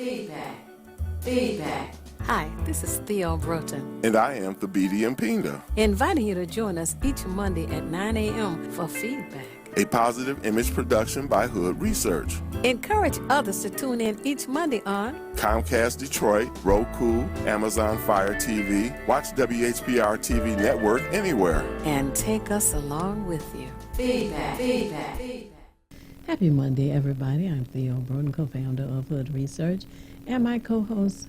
Feedback. Feedback. Hi, this is Theo Broughton, And I am Thabiti Mpinga, inviting you to join us each Monday at 9 a.m. for Feedback. a positive image production by Hood Research. Encourage others to tune in each Monday on Comcast Detroit, Roku, Amazon Fire TV, watch WHPR TV Network anywhere. and take us along with you. Feedback. Feedback. Feedback. Happy Monday, everybody. I'm Theo Broughton, co-founder of Hood Research, and my co-host.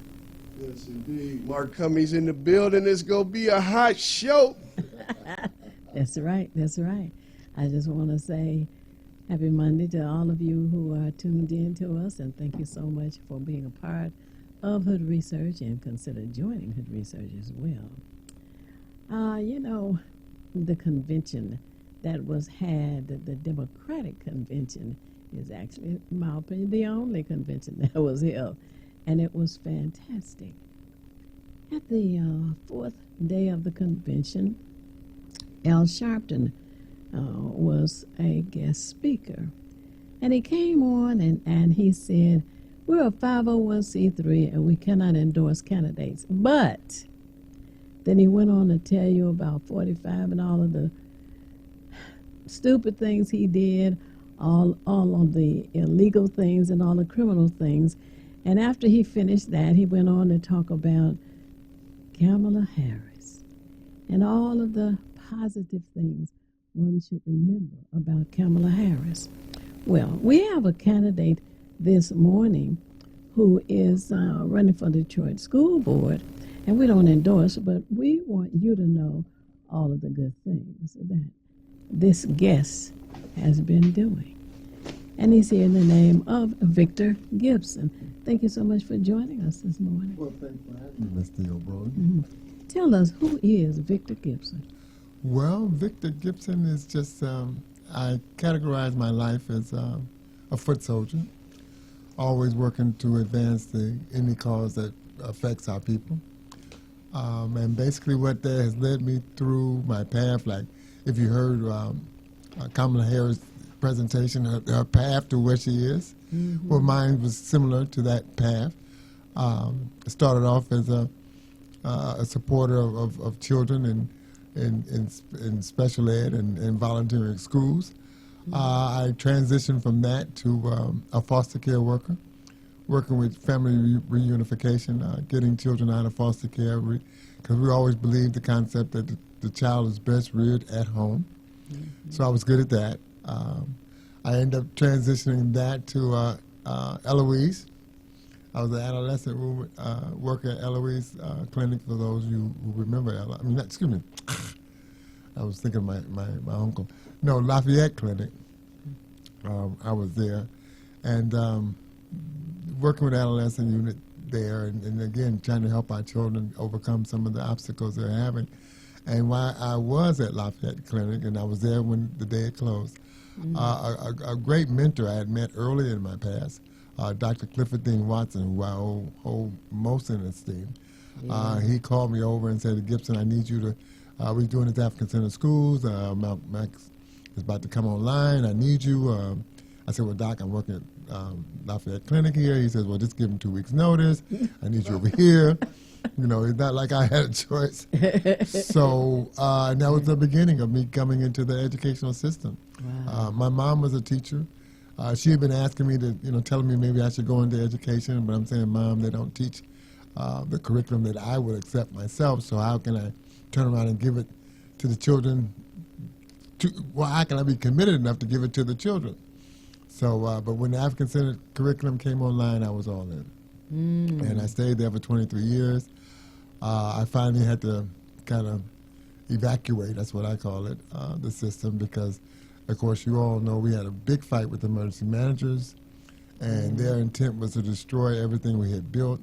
Yes, indeed. Mark Cummings in the building. It's going to be a hot show. That's right, that's right. I just want to say happy Monday to all of you who are tuned in to us, and thank you so much for being a part of Hood Research, and consider joining Hood Research as well. The convention that was had, the Democratic convention, is actually, in my opinion, the only convention that was held, and it was fantastic. At the fourth day of the convention, Al Sharpton was a guest speaker, and he came on and he said, we're a 501c3 and we cannot endorse candidates, but then he went on to tell you about 45 and all of the stupid things he did, all of the illegal things and all the criminal things. And after he finished that, he went on to talk about Kamala Harris and all of the positive things one should remember about Kamala Harris. Well, we have a candidate this morning who is running for the Detroit School Board, and we don't endorse, but we want you to know all of the good things that this guest has been doing. And he's here in the name of Victor Gibson. Thank you so much for joining us this morning. Well, thanks for having me, Ms. Theo Broughton. Tell us, who is Victor Gibson? Well, Victor Gibson is just, I categorize my life as a foot soldier, always working to advance any cause that affects our people. And basically what that has led me through my path, like if you heard Kamala Harris' presentation, her path to where she is, well, mine was similar to that path. Started off as a supporter of children in special ed and volunteering schools. I transitioned from that to a foster care worker, working with family reunification, getting children out of foster care, because we always believed the concept that the child is best reared at home. So I was good at that. I ended up transitioning that to Eloise. I was an adolescent worker at Eloise Clinic, for those of you who remember excuse me. I was thinking of my uncle. No, Lafayette Clinic. I was there. And working with adolescent unit there, and again, trying to help our children overcome some of the obstacles they're having. And while I was at Lafayette Clinic, and I was there when the day it closed, a great mentor I had met early in my past, Dr. Clifford Dean Watson, who I hold most in esteem. He called me over and said, Gibson, I need you to, we're doing this African Center Schools, Max is about to come online, I need you. I said, well, Doc, I'm working at Lafayette Clinic here. He says, well, just give him 2 weeks notice. I need you over here. You know, it's not like I had a choice. So and that was the beginning of me coming into the educational system. Wow. My mom was a teacher. She had been asking me to, telling me maybe I should go into education, but I'm saying, Mom, they don't teach the curriculum that I would accept myself, so how can I turn around and give it to the children? How can I be committed enough to give it to the children? So, but when the African Center curriculum came online, I was all in. And I stayed there for 23 years. I finally had to kind of evacuate, that's what I call it, the system, because, of course, you all know we had a big fight with emergency managers, and their intent was to destroy everything we had built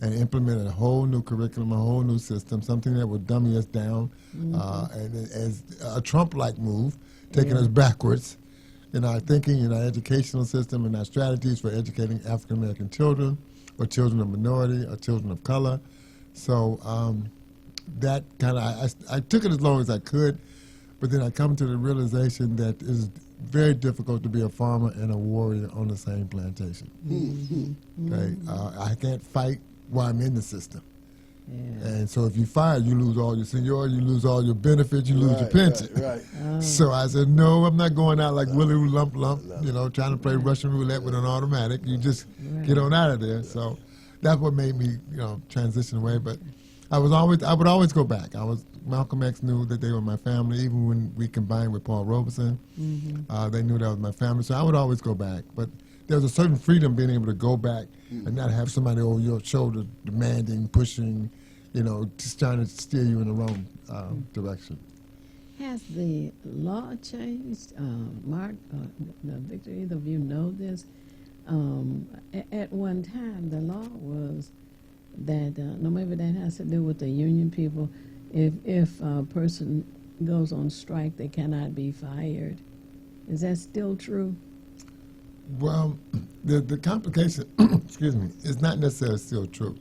and implement a whole new curriculum, a whole new system, something that would dummy us down, and as a Trump-like move, taking us backwards in our thinking, in our educational system, and our strategies for educating African-American children, or children of minority, or children of color. So that kind of, I took it as long as I could, but then I come to the realization that very difficult to be a farmer and a warrior on the same plantation. Okay, I can't fight while I'm in the system. Yeah. And so if you fire, you lose all your seniority, you lose all your benefits, you lose your pension. Right. So I said, no, I'm not going out like Willie Lump, you know, trying to play Russian roulette with an automatic. You just get on out of there. So that's what made me, you know, transition away. But I would always go back. Malcolm X knew that they were my family, even when we combined with Paul Robeson. They knew that was my family, so I would always go back. But there was a certain freedom being able to go back and not have somebody over your shoulder demanding, pushing, you know, just trying to steer you in the wrong direction. Has the law changed, Mark, Victor, either of you know this? At one time, the law was that, no, maybe that has to do with the union people. If a person goes on strike, they cannot be fired. Is that still true? Well, the complication, excuse me, is not necessarily still true,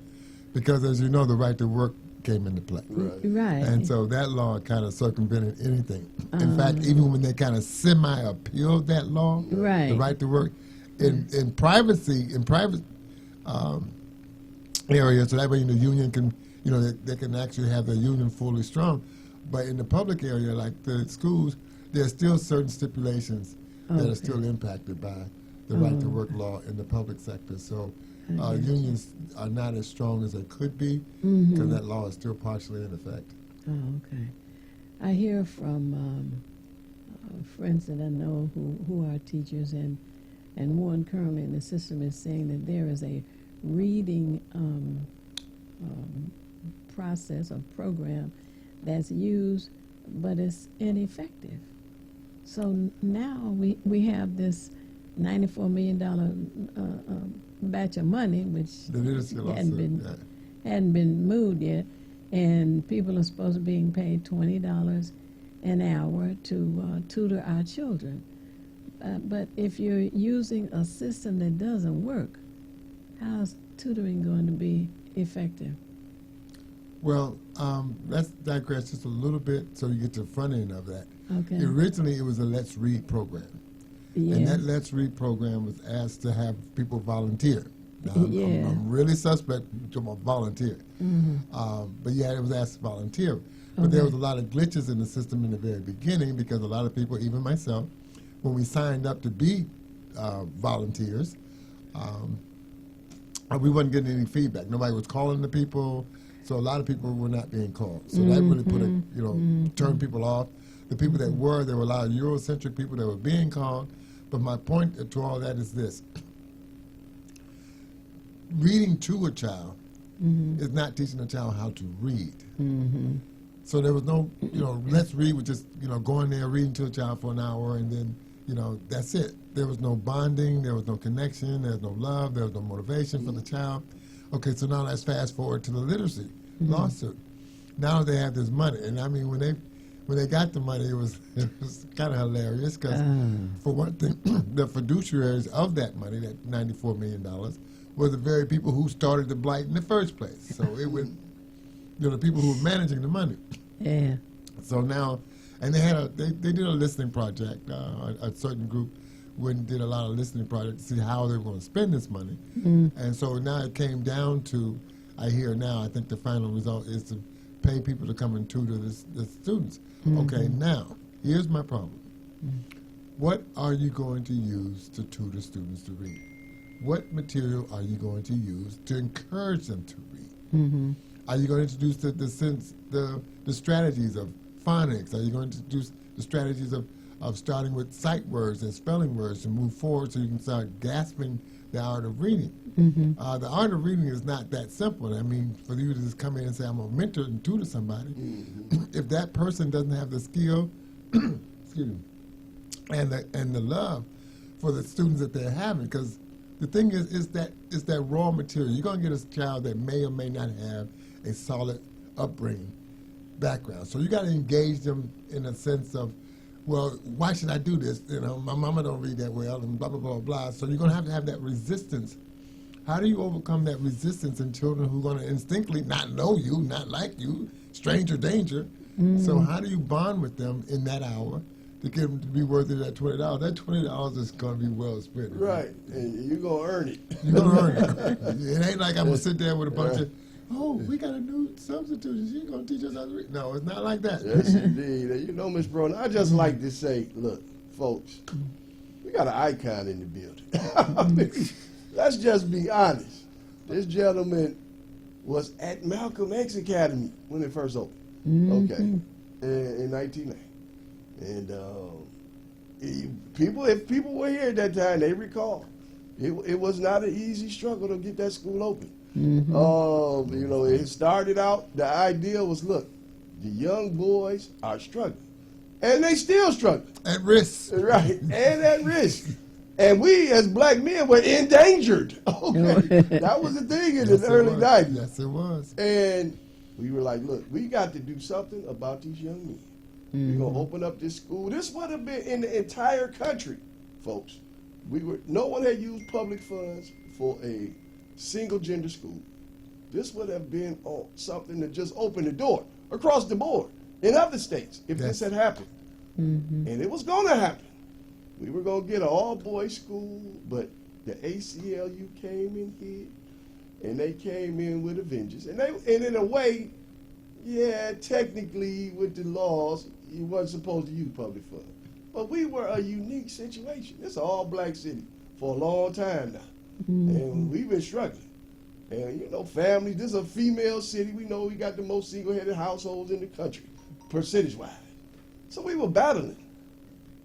because as you know, the right to work came into play. Right. And so that law kind of circumvented anything. In fact, even when they kind of semi-appealed that law, the right to work, in private areas, so that way the union can, you know, they can actually have their union fully strong. But in the public area, like the schools, there's still certain stipulations that are still impacted by the right to work law in the public sector. So unions are not as strong as they could be because that law is still partially in effect. Oh, okay. I hear from friends that I know who are teachers, and one currently in the system is saying that there is a reading process or program that's used, but it's ineffective. So now we have this $94 million batch of money, which hadn't been moved yet, and people are supposed to be being paid $20 an hour to tutor our children. But if you're using a system that doesn't work, how's tutoring going to be effective? Well, let's digress just a little bit so you get to the front end of that. Okay. Originally, it was a Let's Read program. Yeah. And that Let's Read program was asked to have people volunteer. Now, I'm really suspect to volunteer. But yeah, it was asked to volunteer. But there was a lot of glitches in the system in the very beginning, because a lot of people, even myself, when we signed up to be volunteers, we wasn't getting any feedback. Nobody was calling the people, so a lot of people were not being called. So that really put turned people off. The people that were, there were a lot of Eurocentric people that were being called. But my point to all that is this: reading to a child is not teaching a child how to read. So there was no, let's read with just, going there, reading to a child for an hour, and then, that's it. There was no bonding, there was no connection, there was no love, there was no motivation for the child. Okay, so now let's fast forward to the literacy lawsuit. Now they have this money, and I mean, when they got the money, it was kind of hilarious, because for one thing, the fiduciaries of that money, that $94 million, were the very people who started the blight in the first place. So it was, the people who were managing the money. Yeah. So now, and they did a listening project. A certain group did a lot of listening projects to see how they were going to spend this money. And so now it came down to, I think the final result is to pay people to come and tutor the students. Okay, now, here's my problem. What are you going to use to tutor students to read? What material are you going to use to encourage them to read? Are you going to introduce the strategies of phonics? Are you going to introduce the strategies of starting with sight words and spelling words to move forward so you can start grasping the art of reading? The art of reading is not that simple. I mean, for you to just come in and say, I'm a mentor and tutor somebody, if that person doesn't have the skill excuse me, and the love for the students that they're having, because the thing is that raw material. You're going to get a child that may or may not have a solid upbringing background. So you got to engage them in a sense of, well, why should I do this? My mama don't read that well, and blah, blah, blah, blah. So you're going to have that resistance. How do you overcome that resistance in children who are going to instinctively not know you, not like you, stranger danger? So how do you bond with them in that hour to get them to be worthy of that $20. That $20 is going to be well spent. Right, and you're going to earn it. You're going to earn it. It ain't like I'm going to sit there with a bunch of, oh, we got a new substitute. She's going to teach us how to read. No, it's not like that. Yes, indeed. And you know, Miss Brown, I just like to say, look, folks, we got an icon in the building. I mean, let's just be honest. This gentleman was at Malcolm X Academy when it first opened. Okay, in 1990. And if people were here at that time, they recall it was not an easy struggle to get that school open. You know, it started out, the idea was, look, the young boys are struggling. And they still struggle. At risk. Right, and at risk. And we, as black men, were endangered. Okay, that was the thing in the early 90s. Yes, it was. And we were like, look, we got to do something about these young men. We're going to open up this school. This would have been in the entire country, folks. No one had used public funds for a single gender school. This would have been something that just opened the door across the board in other states if this had happened. And it was going to happen. We were going to get an all-boys school, but the ACLU came in here, and they came in with a vengeance. And in a way, yeah, technically with the laws, you wasn't supposed to use public funds. But we were a unique situation. It's an all-black city for a long time now. And we've been struggling. And, you know, families, this is a female city. We know we got the most single-headed households in the country, percentage-wise. So we were battling.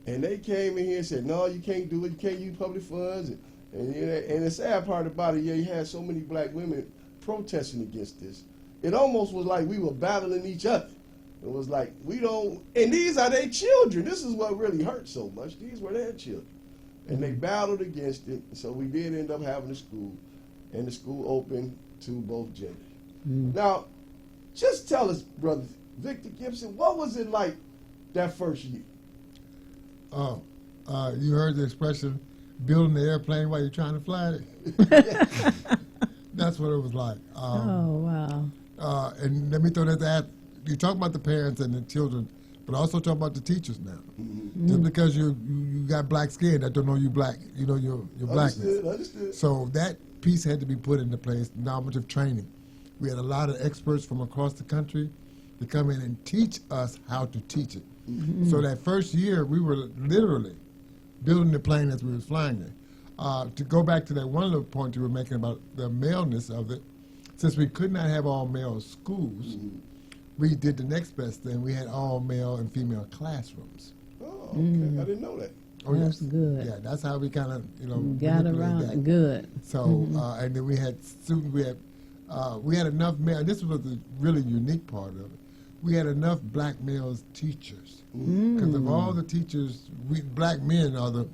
And they came in here and said, no, you can't do it. You can't use public funds. And the sad part about it, you had so many black women protesting against this. It almost was like we were battling each other. It was like, and these are their children. This is what really hurt so much. These were their children. And they battled against it. So we did end up having a school. And the school opened to both genders. Now, just tell us, Brother Victor Gibson, what was it like that first year? Oh, you heard the expression, building the airplane while you're trying to fly it? That's what it was like. Oh, wow. And let me throw that. You talk about the parents and the children, but also talk about the teachers now. Just because you got black skin, that don't know you black. You know your blackness. Understood. So that piece had to be put into place, normative training. We had a lot of experts from across the country to come in and teach us how to teach it. So that first year, we were literally building the plane as we were flying it. To go back to that one little point you were making about the maleness of it, since we could not have all male schools, we did the next best thing. We had all male and female classrooms. Oh, okay. I didn't know that. Oh, That's yes. good. Yeah, that's how we kind of, Got manipulated around that. it good. So, and then we had students, we had enough male, this was the really unique part of it. We had enough black males teachers. Because of all the teachers, black men are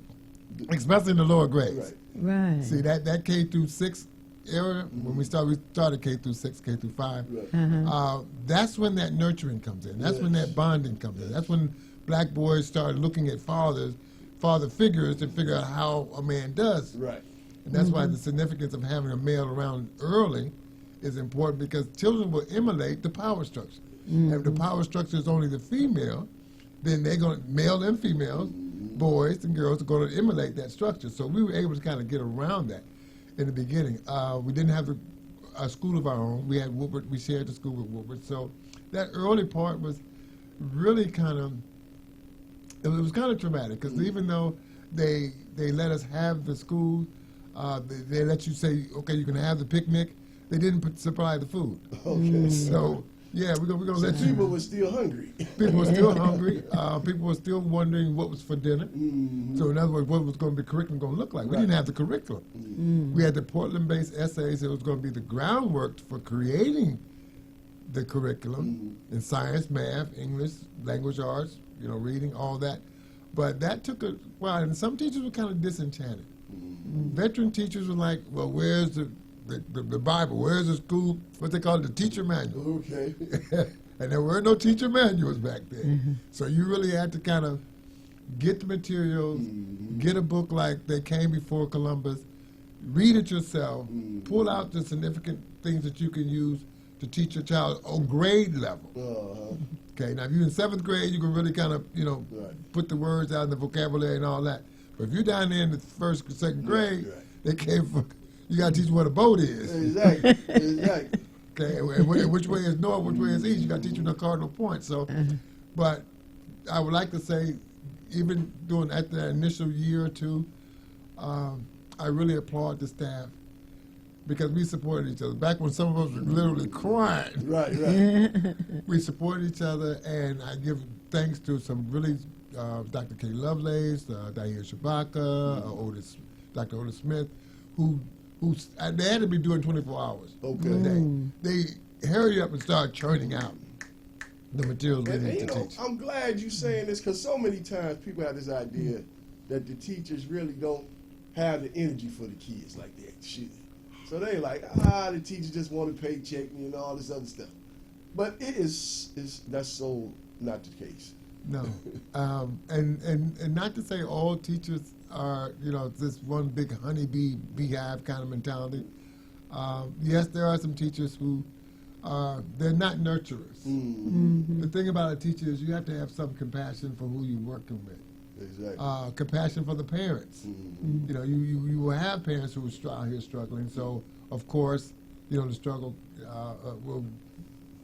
especially in the lower grades. Right. See, that K through 6 era, when we started K through 6, K through 5, that's when that nurturing comes in. That's when that bonding comes in. That's when black boys started looking at father figures to figure out how a man does. Right. And that's why the significance of having a male around early is important, because children will emulate the power structure. If the power structure is only the female, then they're going to, male and females, boys and girls, are going to emulate that structure. So we were able to kind of get around that in the beginning. We didn't have a school of our own. We had Woodward. We shared the school with Woodward. So that early part was really it was kind of traumatic, because even though they let us have the school, they let you say, okay, you can have the picnic, they didn't supply the food. Okay. So, yeah, we're gonna let you. People were still hungry. People were still hungry. People were still wondering what was for dinner. So in other words, what was going to be the curriculum going to look like? We didn't have the curriculum. We had the Portland-based essays. It was going to be the groundwork for creating the curriculum in science, math, English, language arts, reading, all that. But that took a while, and some teachers were kind of disenchanted. Veteran teachers were like, well, where's the Bible? Where's the school, what they call the teacher manual? Okay. And there were no teacher manuals back then. So you really had to kind of get the materials, get a book like They Came Before Columbus, read it yourself, pull out the significant things that you can use to teach your child on grade level. Okay, now if you're in 7th grade, you can really kind of, Right. put the words out in the vocabulary and all that. But if you're down there in the 1st or 2nd grade, right. they can't. You got to teach what a boat is. Exactly. Exactly. Okay, and which way is north, which way is east. You got to teach them the cardinal points. So, but I would like to say, even during after that initial year or two, I really applaud the staff because we supported each other. Back when some of us were literally crying, Right, right. we supported each other, and I give thanks to some really Dr. Kay Lovelace, Diane Shabaka, Dr. Otis Smith, who they had to be doing 24 hours Okay. a day. They hurried up and started churning out the materials we And need you to know, teach. I'm glad you're saying this because so many times people have this idea that the teachers really don't have the energy for the kids like they should. So they like, the teachers just want a paycheck and all this other stuff. But that's so not the case. No, and not to say all teachers are this one big honeybee beehive kind of mentality. Yes, there are some teachers who they're not nurturers. Mm-hmm. The thing about a teacher is you have to have some compassion for who you're working with. Exactly. Compassion for the parents. Mm-hmm. You will have parents who are out here struggling. So of course, the struggle will be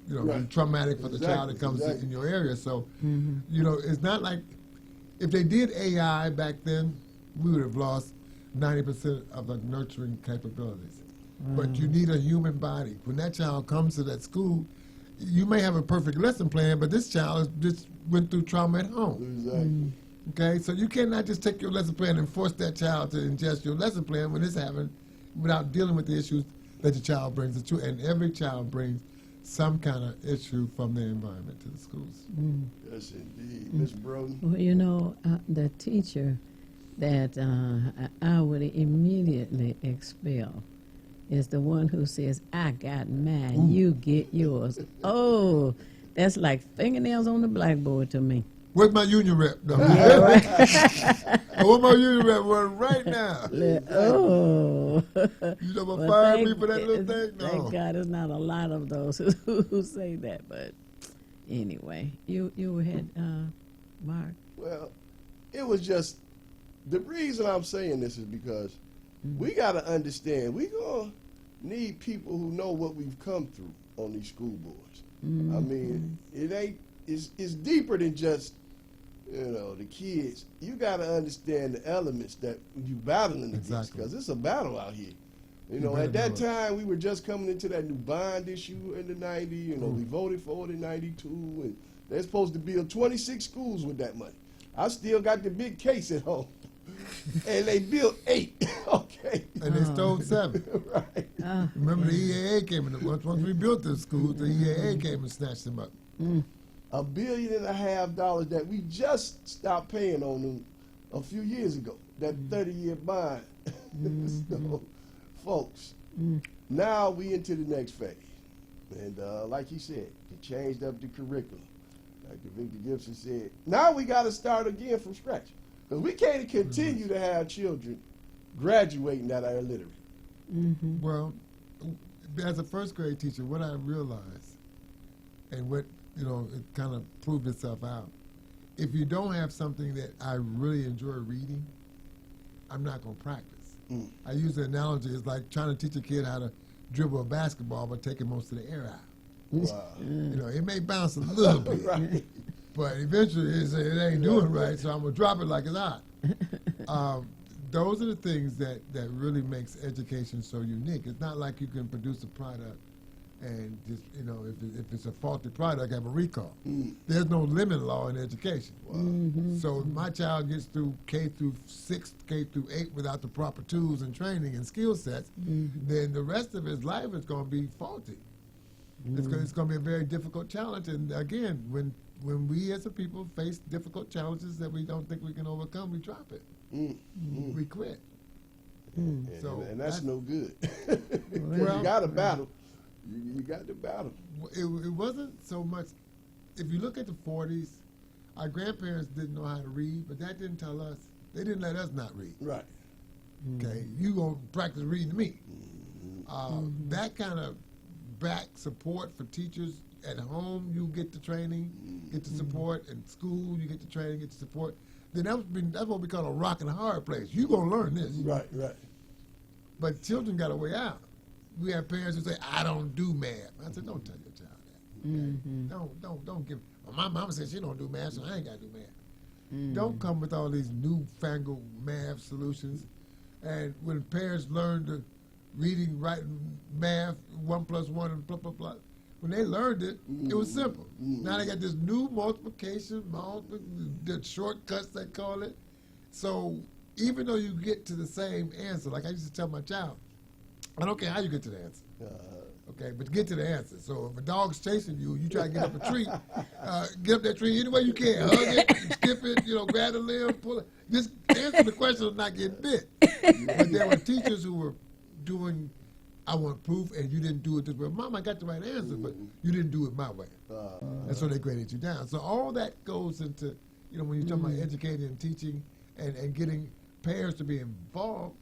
Right. traumatic for the child that comes in your area. So it's not like if they did AI back then, we would have lost 90% of the nurturing capabilities. But you need a human body. When that child comes to that school, you may have a perfect lesson plan, but this child just went through trauma at home. Exactly. Okay, so you cannot just take your lesson plan and force that child to ingest your lesson plan when it's happening without dealing with the issues that the child brings to you. And every child brings some kind of issue from their environment to the schools. Yes, indeed. Ms. Broden. Well, the teacher that I would immediately expel is the one who says, I got mine, you get yours. Oh, that's like fingernails on the blackboard to me. Where's my union rep? No. Yeah, right. I want my union rep one right now. Oh. You know about Well, fire me for that little thing? No. Thank God there's not a lot of those who say that. But anyway, you had, Mark. Well, it was just the reason I'm saying this is because we got to understand we're going to need people who know what we've come through on these school boards. I mean, it's deeper than just, the kids. You got to understand the elements that you battling against Exactly. because it's a battle out here. You At that better know time, we were just coming into that new bond issue in the 90s. We voted for it in 92, and they're supposed to build 26 schools with that money. I still got the big case at home. And they built 8, okay? And they stole 7. Right. Remember the EAA came in. Once we built the schools, the EAA came and snatched them up. $1.5 billion that we just stopped paying on them a few years ago. That 30-year bond. So, folks, now we into the next phase. And like he said, he changed up the curriculum. Like Victor Gibson said, now we got to start again from scratch. Because we can't continue to have children graduating that are illiterate. Well, as a first grade teacher, what I realized, and what, it kind of proved itself out, if you don't have something that I really enjoy reading, I'm not going to practice. I use the analogy, it's like trying to teach a kid how to dribble a basketball but taking most of the air out. Wow. It may bounce a little bit, Right. but eventually it ain't doing right, so I'm going to drop it like it's hot. Those are the things that really makes education so unique. It's not like you can produce a product and just, if it's a faulty product, have a recall. There's no limit law in education. So if my child gets through K through 6, K through 8 without the proper tools and training and skill sets, then the rest of his life is going to be faulty. It's going to be a very difficult challenge. And again, when we as a people face difficult challenges that we don't think we can overcome, we drop it. We quit. And, So and that's no good. Well, you got to battle. You got to battle. It wasn't so much, if you look at the 40s, our grandparents didn't know how to read, but that didn't tell us, they didn't let us not read. Right. Okay, you going to practice reading to me. That kind of back support for teachers at home you get the training, get the support, and school you get the training, get the support, then that's what we call a rock and a hard place. You're going to learn this. Right, right. But children got a way out. We have parents who say, I don't do math. I said, don't tell your child that. Okay? Don't give. Well, my mama said she don't do math, so I ain't got to do math. Don't come with all these newfangled math solutions. And when parents learn the reading, writing, math, 1 + 1 and blah, blah, blah, when they learned it, it was simple. Now they got this new multiplication, the shortcuts they call it. So even though you get to the same answer, like I used to tell my child, I don't care how you get to the answer. Okay, but get to the answer. So if a dog's chasing you, you try to get up a tree, get up that tree any way you can. Hug it, skip it, grab the limb, pull it. Just answer the question of not getting bit. But there were teachers who were doing, I want proof, and you didn't do it this way. Mom, I got the right answer, but you didn't do it my way. And so they graded you down. So all that goes into, when you're talking about educating and teaching and getting parents to be involved,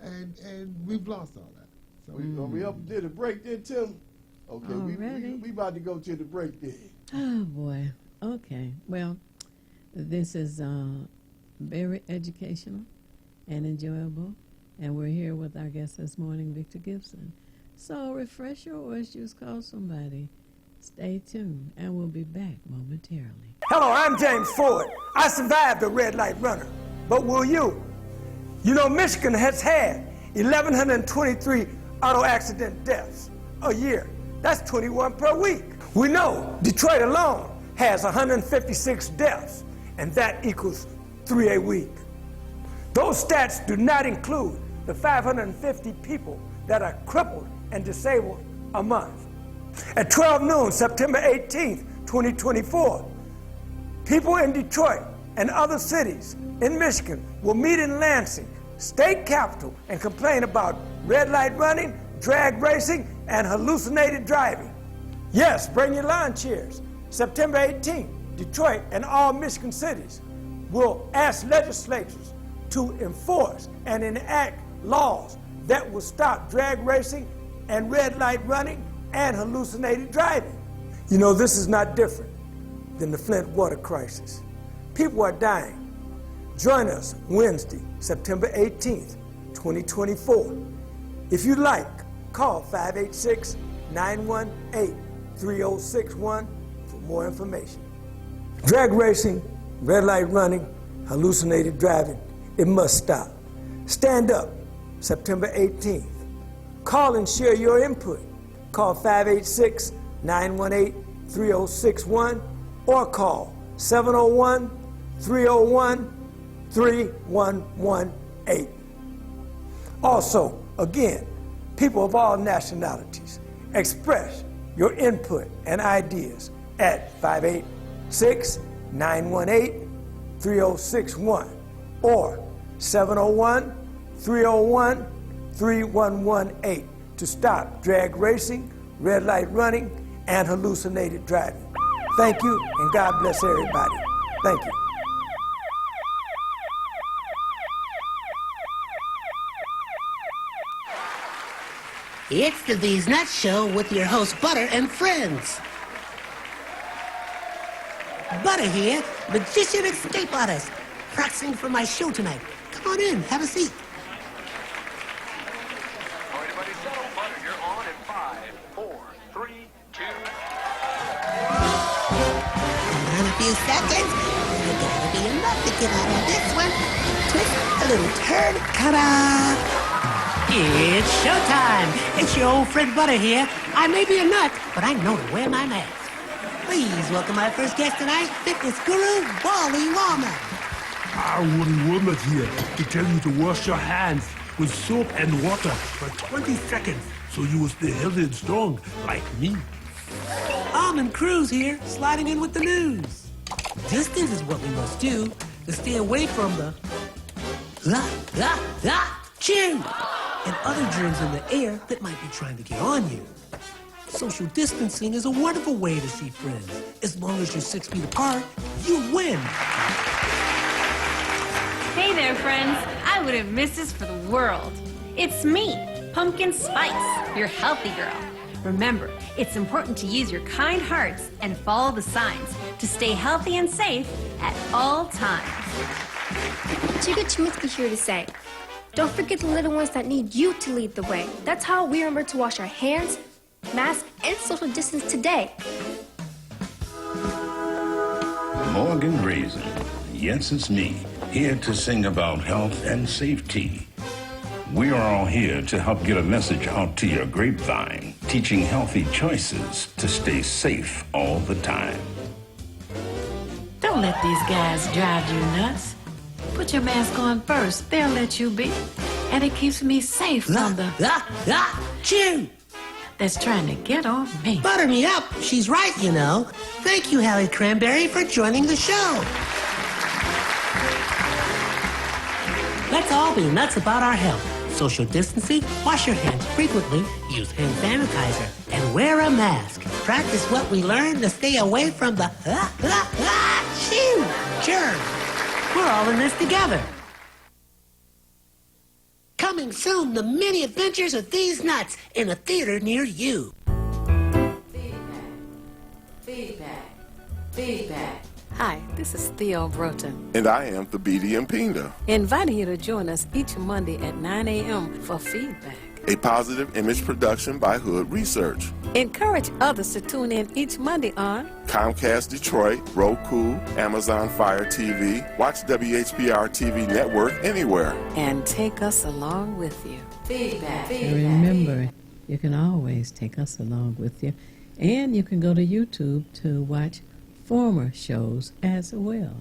and we've lost all that. So we up did a break there, Tim? Okay, we about to go to the break there. Oh, boy. Okay. Well, this is very educational and enjoyable, and we're here with our guest this morning, Victor Gibson. So refresh your orange juice, call somebody. Stay tuned, and we'll be back momentarily. Hello, I'm James Ford. I survived a red light runner, but will you? Michigan has had 1,123 auto accident deaths a year. That's 21 per week. We know Detroit alone has 156 deaths, and that equals 3 a week. Those stats do not include the 550 people that are crippled and disabled a month. At 12 noon, September 18th, 2024, people in Detroit and other cities in Michigan will meet in Lansing, state capital, and complain about red light running, drag racing, and hallucinated driving. Yes, bring your lawn chairs. September 18th, Detroit and all Michigan cities will ask legislatures to enforce and enact laws that will stop drag racing and red light running and hallucinated driving. This is not different than the Flint water crisis. People are dying. Join us Wednesday, September 18th, 2024. If you'd like, call 586-918-3061 for more information. Drag racing, red light running, hallucinated driving, it must stop. Stand up, September 18th. Call and share your input. Call 586-918-3061 or call 701-301-3118. Also, again, people of all nationalities, express your input and ideas at 586-918-3061 or 701-301-3118 to stop drag racing, red light running, and hallucinated driving. Thank you, and God bless everybody. Thank you. It's the These Nuts Show with your host, Butter and friends. Butter here, magician escape artist, practicing for my show tonight. Come on in, have a seat. Everybody settle, Butter, you're on in 5, 4, 3, 2. In a few seconds, you gotta be enough to get out of this one. Twist a little turn, ta-da! It's showtime! It's your old friend Butter here. I may be a nut, but I know to wear my mask. Please welcome my first guest tonight, fitness guru, Wally Wallman. Wally Wallman here to tell you to wash your hands with soap and water for 20 seconds so you will stay healthy and strong like me. Almond Cruz here, sliding in with the news. Distance is what we must do to stay away from the chew and other germs in the air that might be trying to get on you. Social distancing is a wonderful way to see friends. As long as you're 6 feet apart, you win. Hey there, friends. I wouldn't miss this for the world. It's me, Pumpkin Spice, your healthy girl. Remember, it's important to use your kind hearts and follow the signs to stay healthy and safe at all times. Chica Chiminsky here to say, don't forget the little ones that need you to lead the way. That's how we remember to wash our hands, mask, and social distance today. Morgan Raisin. Yes, it's me, here to sing about health and safety. We are all here to help get a message out to your grapevine, teaching healthy choices to stay safe all the time. Don't let these guys drive you nuts. Put your mask on first. They'll let you be. And it keeps me safe from the... Chew! That's trying to get on me. Butter me up. She's right, you know. Thank you, Hallie Cranberry, for joining the show. Let's all be nuts about our health. Social distancing, wash your hands frequently, use hand sanitizer, and wear a mask. Practice what we learned to stay away from the germs. We're all in this together. Coming soon, the many adventures of these nuts in a theater near you. Feedback. Feedback. Hi, this is Theo Broughton, And I am Thabiti Mpinga, inviting you to join us each Monday at 9 a.m. for feedback. a positive image production by Hood Research. Encourage others to tune in each Monday on Comcast Detroit, Roku, Amazon Fire TV. Watch WHPR TV Network anywhere. and take us along with you. Feedback. And remember, you can always take us along with you. And you can go to YouTube to watch former shows as well.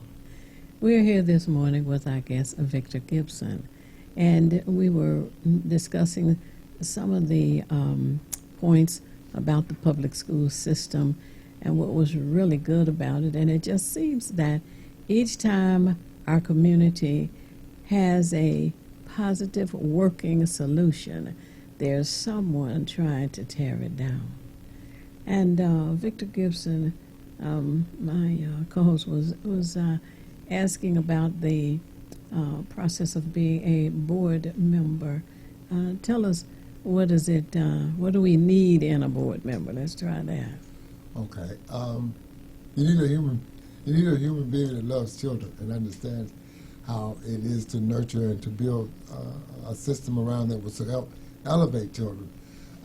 We're here this morning with our guest, Victor Gibson, and we were discussing some of the points about the public school system and what was really good about it. And it just seems that each time our community has a positive working solution, there's someone trying to tear it down. And Victor Gibson, my co-host, was asking about the process of being a board member. Tell us, what is it? What do we need in a board member? Let's try that. Okay. You need a human being that loves children and understands how it is to nurture and to build a system around that will help elevate children.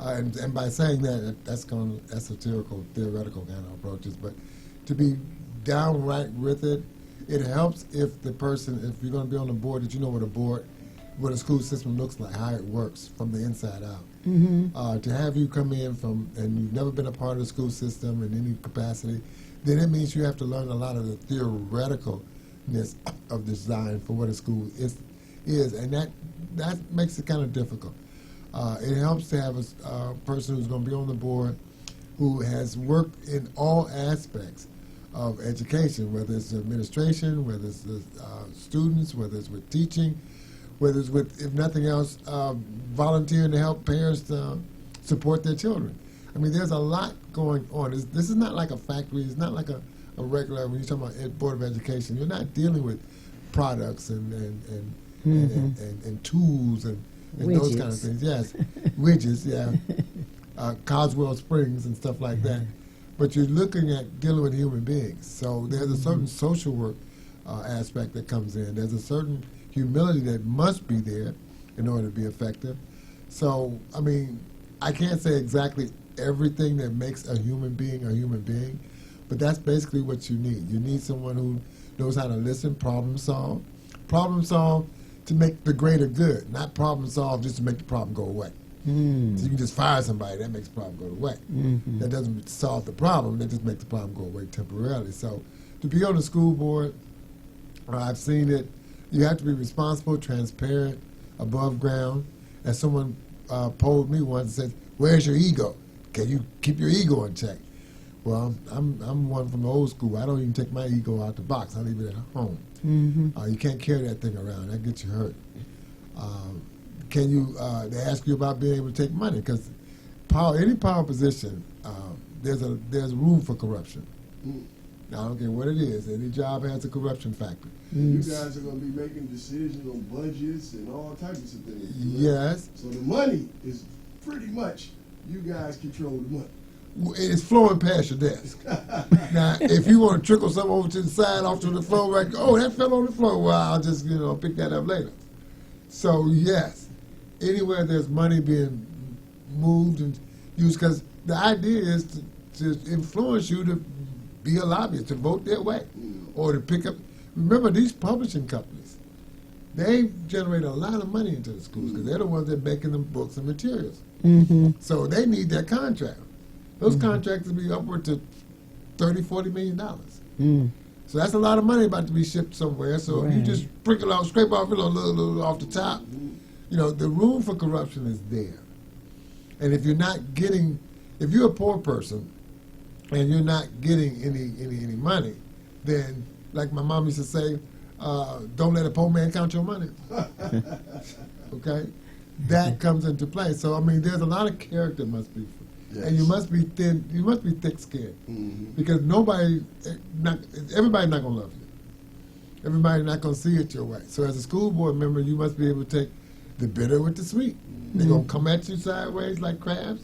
And by saying that, that's kind of esoterical, theoretical kind of approaches, but to be downright with it, it helps if the person, if you're going to be on the board, that you know what a school system looks like, how it works from the inside out. Mm-hmm. To have you come in from, and you've never been a part of the school system in any capacity, then it means you have to learn a lot of the theoreticalness of design for what a school is, and that makes it kind of difficult. It helps to have a person who's going to be on the board who has worked in all aspects of education, whether it's administration, whether it's students, whether it's with teaching, whether it's with, if nothing else, volunteering to help parents support their children. I mean, there's a lot going on. This is not like a factory. It's not like a regular, when you're talking about Board of Education, you're not dealing with products and tools and those kind of things. Yes, widgets, yeah. Coswell Springs and stuff like that. But you're looking at dealing with human beings. So there's a certain social work aspect that comes in. There's a certain humility that must be there in order to be effective. So, I mean, I can't say exactly everything that makes a human being, but that's basically what you need. You need someone who knows how to listen, problem solve to make the greater good, not problem solve just to make the problem go away. So you can just fire somebody, that makes the problem go away. Mm-hmm. That doesn't solve the problem, that just makes the problem go away temporarily. So to be on the school board, I've seen it, you have to be responsible, transparent, above ground. As someone polled me once and said, where's your ego? Can you keep your ego in check? Well, I'm one from the old school. I don't even take my ego out the box. I leave it at home. Mm-hmm. You can't carry that thing around. That gets you hurt. Can you? They ask you about being able to take money because any power position, there's room for corruption. Now, I don't care what it is. Any job has a corruption factor. You guys are going to be making decisions on budgets and all types of things. Yes. So the money is pretty much You guys control the money. It's flowing past your desk. Now, if you want to trickle something over to the side, off to the floor, right? Oh, that fell on the floor. Well, I'll just pick that up later. So yes, anywhere there's money being moved and used, because the idea is to influence you to be a lobbyist, to vote their way, or to pick up. Remember, these publishing companies, they generate a lot of money into the schools because they're the ones that are making them books and materials. Mm-hmm. So they need that contract. Those contracts will be upward to $30, $40 million. So that's a lot of money about to be shipped somewhere. So if you just sprinkle out, scrape off a little off the top, the room for corruption is there. And if you're not getting, if you're a poor person and you're not getting any money, then like my mom used to say, don't let a poor man count your money. Okay? That comes into play. So I mean, there's a lot of character must be. Yes. And you must be thin. You must be thick-skinned, because everybody's not going to love you. Everybody's not going to see it your way. So as a school board member, you must be able to take the bitter with the sweet. They're going to come at you sideways like crabs,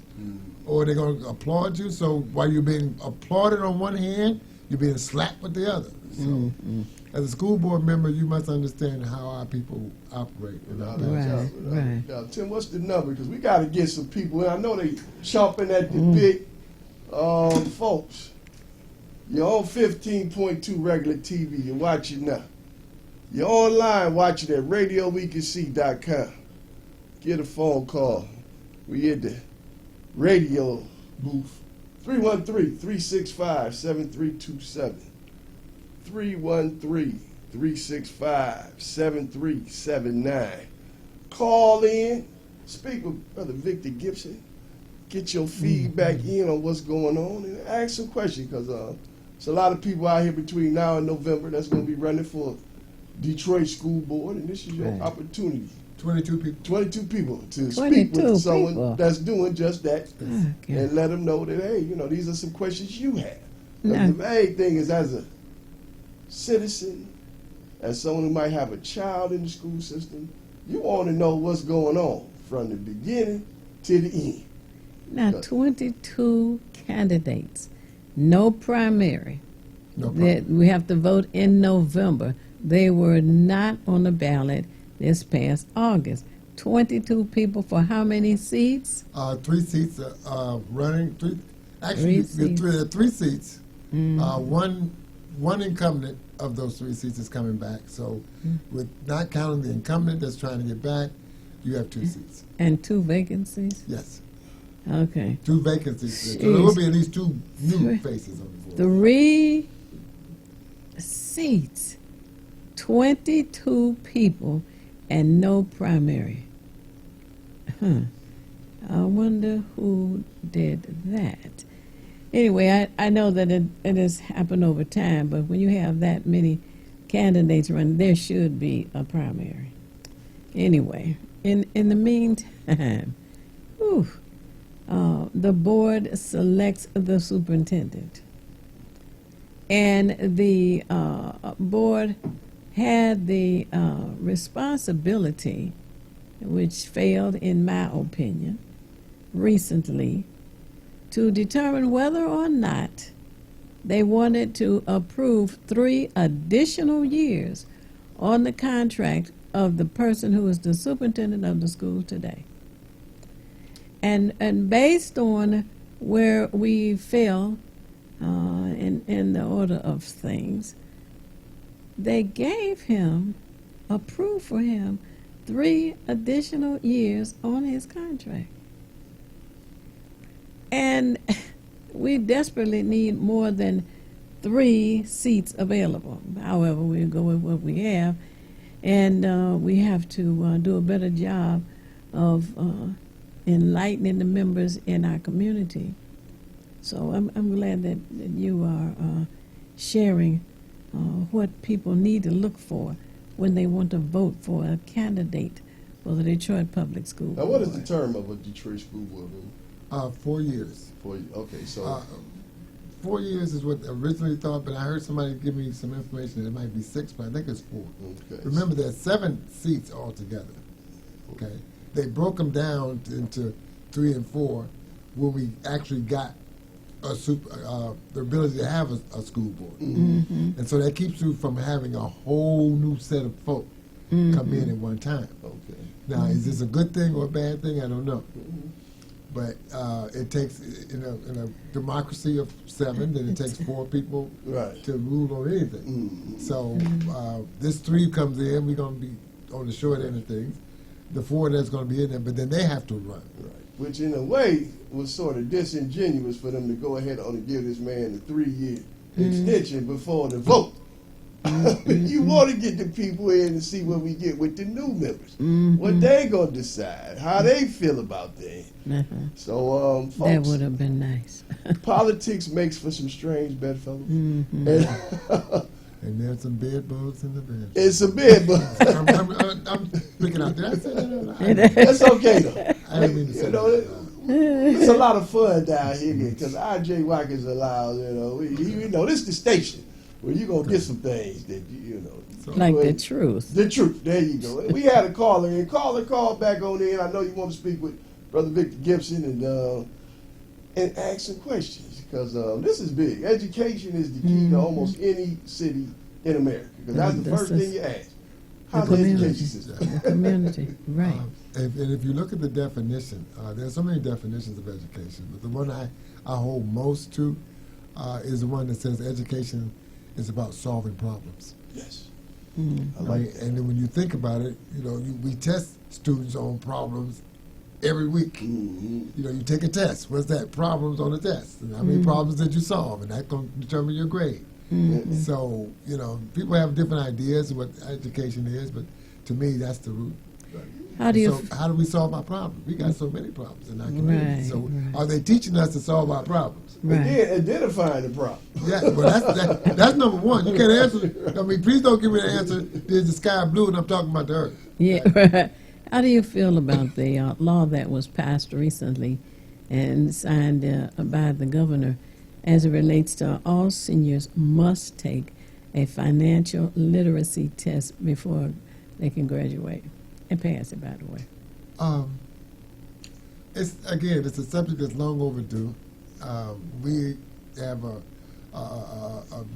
or they're going to applaud you. So while you're being applauded on one hand, you're being slapped with the other. So as a school board member, you must understand how our people operate. Now, Tim, what's the number? Because we got to get some people. I know they chomping at the bit. Folks, you're on 15.2 regular TV. You're watching now. You're online watching at RadioWeCanSee.com. Get a phone call. We at the radio booth. 313-365-7327. 313-365-7379. Call in, speak with Brother Victor Gibson, get your feedback in on what's going on, and ask some questions, because there's a lot of people out here between now and November that's going to be running for Detroit School Board, and this is your opportunity. 22 people. 22 people to speak with someone that's doing just that, and let them know that, hey, these are some questions you have. The main thing is, as a citizen, as someone who might have a child in the school system, you want to know what's going on from the beginning to the end. Now, 22 candidates, no primary. That we have to vote in November. They were not on the ballot this past August. 22 people for how many seats? 3 seats running. Actually, there are 3 seats. One incumbent of those 3 seats is coming back. So with not counting the incumbent that's trying to get back, you have 2 seats. And 2 vacancies? Yes. Okay. 2 vacancies. So there will be at least 2 new faces on the board. 3 seats, 22 people, and no primary. I wonder who did that. Anyway, I know that it has happened over time, but when you have that many candidates running, there should be a primary. Anyway, in the meantime, the board selects the superintendent. And the board had the responsibility, which failed in my opinion, recently, to determine whether or not they wanted to approve 3 additional years on the contract of the person who is the superintendent of the school today. And based on where we fell in the order of things, they gave him, approved for him, 3 additional years on his contract. And we desperately need more than 3 seats available. However, we'll go with what we have, and we have to do a better job of enlightening the members in our community. So I'm glad that you are sharing what people need to look for when they want to vote for a candidate for the Detroit Public School Board. Now, what is the term of a Detroit School Board member? 4 years. 4 years. Okay, so 4 years is what originally thought, but I heard somebody give me some information that it might be 6, but I think it's 4. Okay. Remember, there's 7 seats altogether. Okay, they broke them down into 3 and 4, when we actually got the ability to have a school board. And so that keeps you from having a whole new set of folk come in at one time. Okay. Now, is this a good thing or a bad thing? I don't know. But it takes, in a democracy of 7, then it takes 4 people to rule on anything. So this 3 comes in, we're going to be on the short end of things. The 4 that's going to be in there, but then they have to run. Right. Which in a way was sort of disingenuous for them to go ahead and give this man a 3-year extension before the vote. You want to get the people in and see what we get with the new members. What they going to decide, how they feel about things. So, folks, that would have been nice. Politics makes for some strange bedfellows. And there's some bed bugs in the bed. It's some bed bugs. I'm picking out. Did I say that? That's okay, though. I didn't mean to say that. It's a lot of fun down here because R.J. Watkins allows, this is the station where you're going to get some things that, like the truth. The truth. There you go. We had a caller in. Caller called back on in. I know you want to speak with Brother Victor Gibson and ask some questions because this is big. Education is the key to almost any city in America because that's the first thing you ask. How's the education system? The community, right. And if you look at the definition, there's so many definitions of education, but the one I hold most to is the one that says education is about solving problems. Yes. I like that. And then when you think about it, we test students on problems every week. You take a test. What's that? Problems on the test. And how many problems did you solve? And that's going to determine your grade. So, people have different ideas of what education is, but to me, that's the root. How do we solve our problems? We got so many problems in our community. So are they teaching us to solve our problems? And then identifying the problem. Yeah, well, that's number one. You can't answer. Please don't give me the answer, is the sky blue and I'm talking about the earth. Yeah, right. How do you feel about the law that was passed recently and signed by the governor as it relates to all seniors must take a financial literacy test before they can graduate and pass it, by the way? It's a subject that's long overdue. We have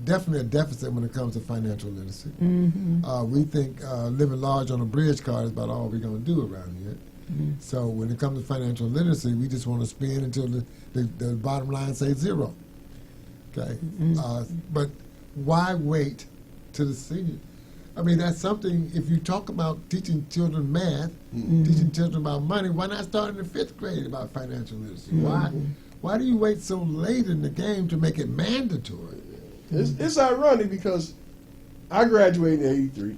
definitely a deficit when it comes to financial literacy. We think living large on a bridge card is about all we're going to do around here. So when it comes to financial literacy, we just want to spend until the bottom line says 0. Okay, but why wait to the senior? That's something. If you talk about teaching children math, teaching children about money, why not start in the 5th grade about financial literacy? Why do you wait so late in the game to make it mandatory? It's ironic because I graduated in '83,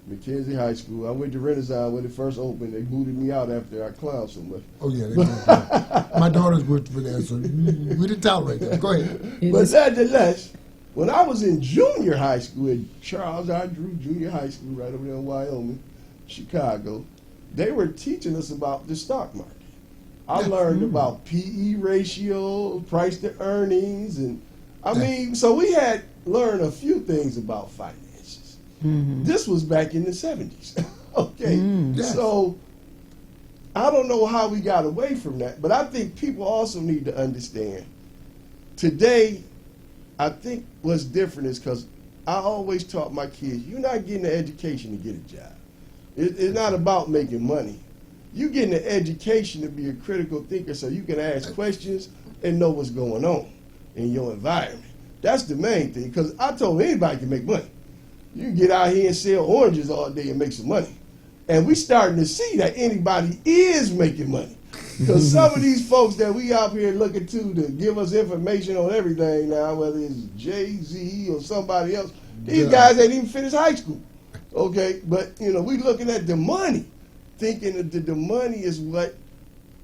McKenzie High School. I went to Renaissance when it first opened. They booted me out after I clowned so much. Oh yeah, they did. My daughters went for that, so we didn't tolerate that. Go ahead. But nonetheless, when I was in junior high school at Charles R. Drew Junior High School right over there in Wyoming, Chicago, they were teaching us about the stock market. I learned about PE ratio, price to earnings, and so we had learned a few things about finances. This was back in the 70s. Okay, so I don't know how we got away from that, but I think people also need to understand today. I think what's different is because I always taught my kids, you're not getting an education to get a job. It's not about making money. You're getting an education to be a critical thinker so you can ask questions and know what's going on in your environment. That's the main thing, because I told anybody can make money. You can get out here and sell oranges all day and make some money. And we starting to see that anybody is making money. Because some of these folks that we out here looking to give us information on everything now, whether it's Jay-Z or somebody else, these guys ain't even finished high school. Okay, but we looking at the money, thinking that the money is what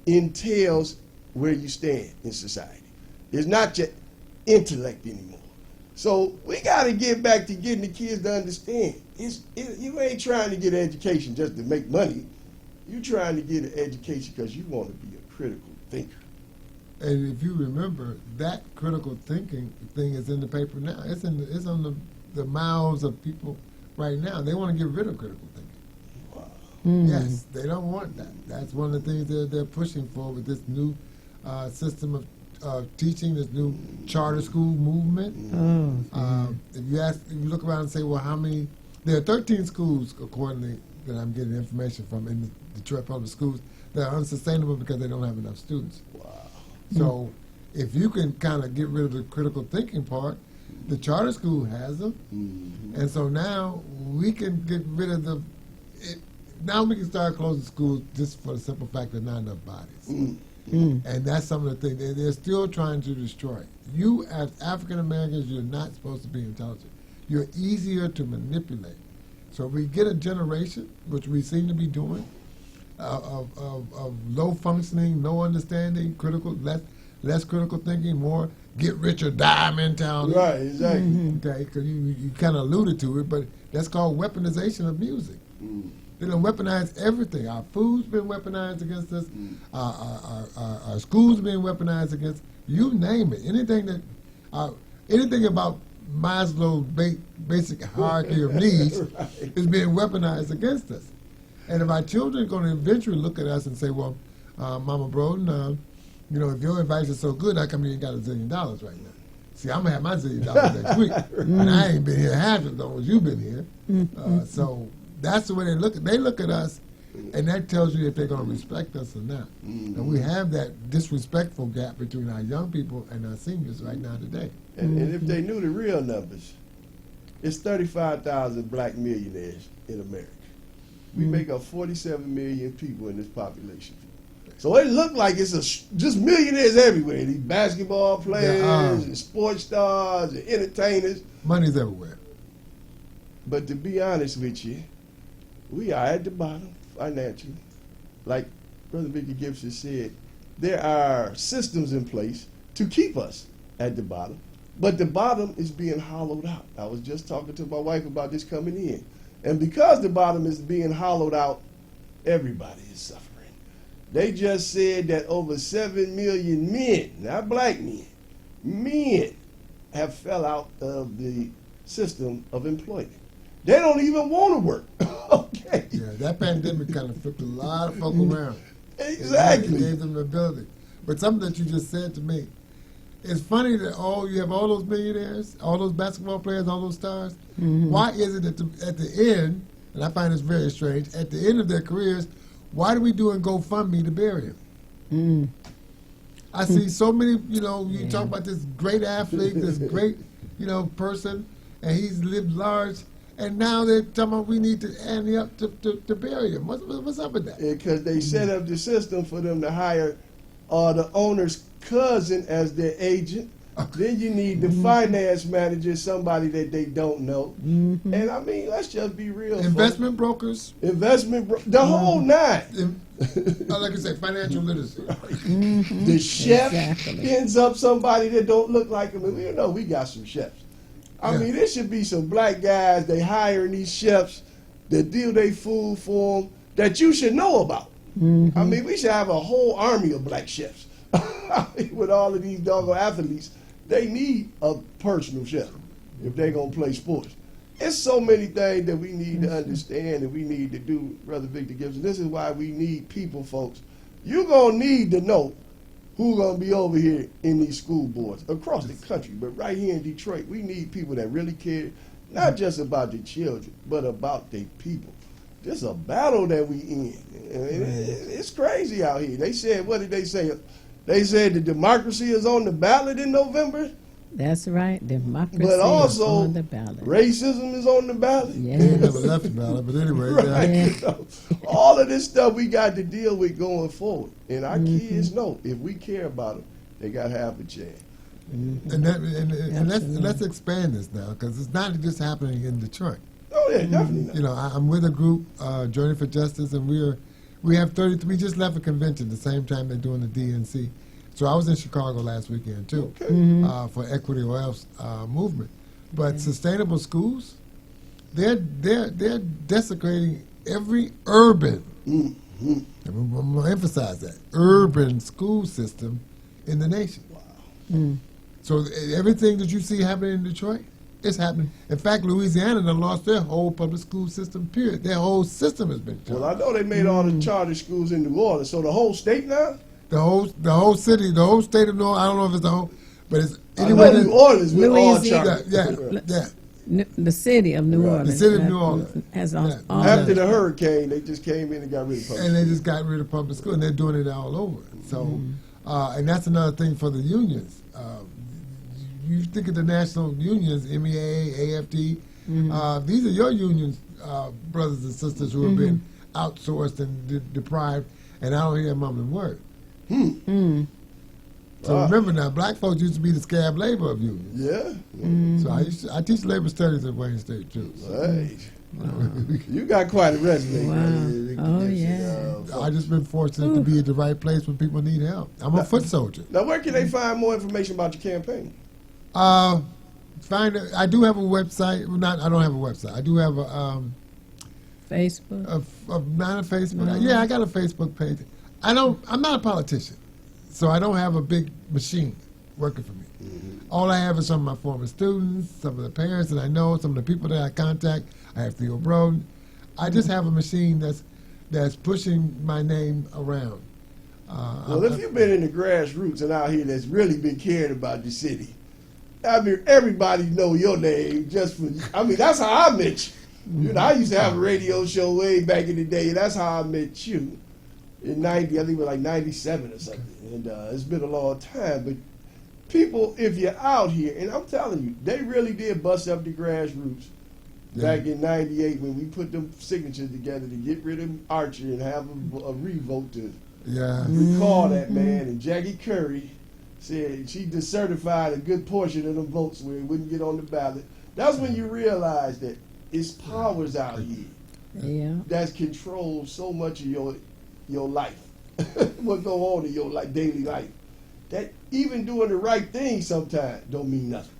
entails where you stand in society. It's not your intellect anymore. So we got to get back to getting the kids to understand. You ain't trying to get an education just to make money. You're trying to get an education because you want to be a critical thinker. And if you remember, that critical thinking thing is in the paper now. It's on the mouths of people right now. They want to get rid of critical thinking. Wow. Yes, they don't want that. That's one of the things they're pushing for with this new system of teaching, this new charter school movement. If you look around and say, well, how many? There are 13 schools, accordingly, that I'm getting information from in the Detroit Public Schools that are unsustainable because they don't have enough students. Wow. So if you can kind of get rid of the critical thinking part, the charter school has them, and so now we can get rid of now we can start closing schools just for the simple fact that not enough bodies. And that's some of the things they're still trying to destroy. You, as African Americans, you're not supposed to be intelligent. You're easier to manipulate. So we get a generation, which we seem to be doing, of low functioning, no understanding, less critical thinking, more get rich or die mentality. Right, exactly. Okay, because you kind of alluded to it, but that's called weaponization of music. They don't weaponize everything. Our food's been weaponized against us. Our schools been weaponized against. You name it. Anything about Maslow's basic hierarchy of needs is being weaponized against us. And if our children are going to eventually look at us and say, well, Mama Broden, if your advice is so good, how come you ain't got $1 zillion right now? See, I'm going to have my $1 zillion next week. And I ain't been here half as long as you've been here. So that's the way they look. They look at us, and that tells you if they're going to respect us or not. And we have that disrespectful gap between our young people and our seniors right now today. And if they knew the real numbers, it's 35,000 black millionaires in America. We make up 47 million people in this population. So it look like it's just millionaires everywhere. These basketball players and sports stars and entertainers. Money's everywhere. But to be honest with you, we are at the bottom financially. Like Brother Victor Gibson said, there are systems in place to keep us at the bottom. But the bottom is being hollowed out. I was just talking to my wife about this coming in. And because the bottom is being hollowed out, everybody is suffering. They just said that over 7 million men, not black men have fell out of the system of employment. They don't even want to work. Okay. Yeah, that pandemic kind of flipped a lot of folk around. Exactly. It gave them the ability. But something that you just said to me, it's funny that you have all those millionaires, all those basketball players, all those stars. Why is it that at the end, and I find this very strange, at the end of their careers, why do we do a GoFundMe to bury them? I see so many, you talk about this great athlete, this great, person, and he's lived large, and now they're talking about we need to ante up to bury him. What's up with that? Because they set up the system for them to hire the owner's cousin as their agent. Then you need the finance manager, somebody that they don't know. And I mean, let's just be real. Investment brokers. The whole nine. Like I said, financial literacy. The chef ends up somebody that don't look like him. And we got some chefs. I mean, there should be some black guys they hiring these chefs that deal their food for them that you should know about. I mean, we should have a whole army of black chefs. With all of these doggone athletes, they need a personal chef if they're going to play sports. It's so many things that we need to understand and we need to do, Brother Victor Gibson. This is why we need people, folks. You're going to need to know who's going to be over here in these school boards across the country. But right here in Detroit, we need people that really care, not just about the children, but about their people. This is a battle that we in. It's crazy out here. They said, what did they say? They said the democracy is on the ballot in November. That's right, democracy but also, is on the ballot. Racism is on the ballot. Yes. They never left the ballot, but anyway. Right. All of this stuff we got to deal with going forward. And our kids know if we care about them, they got half a chance. And let's expand this now, because it's not just happening in Detroit. Oh, yeah, definitely not. I'm with a group, Journey for Justice, and we have 33. We just left a convention the same time they're doing the DNC. So I was in Chicago last weekend too, for Equity or Else movement. But sustainable schools, they're desecrating every urban. I'm going to emphasize that urban school system in the nation. Wow. So everything that you see happening in Detroit, it's happening. In fact, Louisiana done lost their whole public school system, period. Their whole system has been killed. Well, I know they made all the charter schools in New Orleans, so the whole state now the whole city, the whole state of New Orleans. I don't know if it's the whole, but it's anywhere. New Orleans, we all Louisiana. Yeah. The city of New Orleans. The city of New Orleans has all after the hurricane, they just came in and got rid of public. And they just got rid of public school, and they're doing it all over. So, and that's another thing for the unions. You think of the national unions, MEA, AFT. These are your unions, brothers and sisters, who have been outsourced and deprived, and I don't hear a mumbling word. So remember now, black folks used to be the scab labor of unions. Yeah. So I teach labor studies at Wayne State too. Hey. You got quite a resume. Wow. Oh, yeah. I just been fortunate to be at the right place when people need help. I'm a foot soldier. Now, where can they find more information about your campaign? I do have a website. I don't have a website. I do have a Facebook. Not a Facebook. Yeah, I got a Facebook page. I'm not a politician, so I don't have a big machine working for me. All I have is some of my former students, some of the parents that I know, some of the people that I contact. I have Theo Broden. I just have a machine that's pushing my name around. Well, if you've been in the grassroots and out here that's really been caring about the city, I mean, everybody know your name just for. I mean, that's how I met you. You know, I used to have a radio show way back in the day, and that's how I met you in '90. I think it was like '97 or something. And it's been a long time, but people, if you're out here, and I'm telling you, they really did bust up the grassroots back in '98 when we put them signatures together to get rid of Archer and have a revote to recall that man. And Jackie Curry said she decertified a good portion of the votes where it wouldn't get on the ballot. That's when you realize that it's powers out here that control so much of your life, what go on in your daily life. That even doing the right thing sometimes don't mean nothing.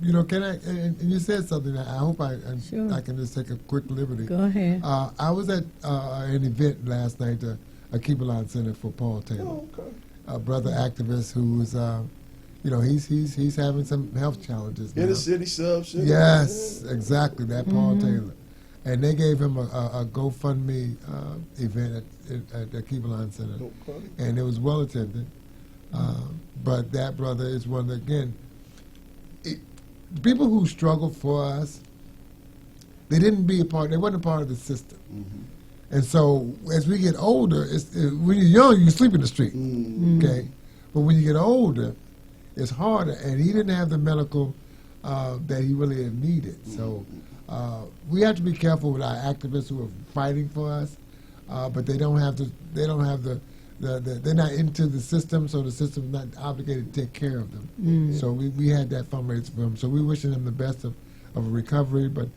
You know, can I? And you said something. I hope I can just take a quick liberty. Go ahead. I was at an event last night, a Keepalon Center for Paul Taylor. Oh, okay. A brother activist who was, he's having some health challenges now. Inner city subs. Yes, exactly, that Paul Taylor. And they gave him a GoFundMe event at the Keepalon Center. Okay. And it was well attended. But that brother is one that, again, people who struggled for us, they wasn't a part of the system. And so as we get older, when you're young, you can sleep in the street, okay? But when you get older, it's harder. And he didn't have the medical that he really had needed. So we have to be careful with our activists who are fighting for us, but they're not into the system, so the system's not obligated to take care of them. So we had that fundraiser for him. So we're wishing him the best of a recovery, but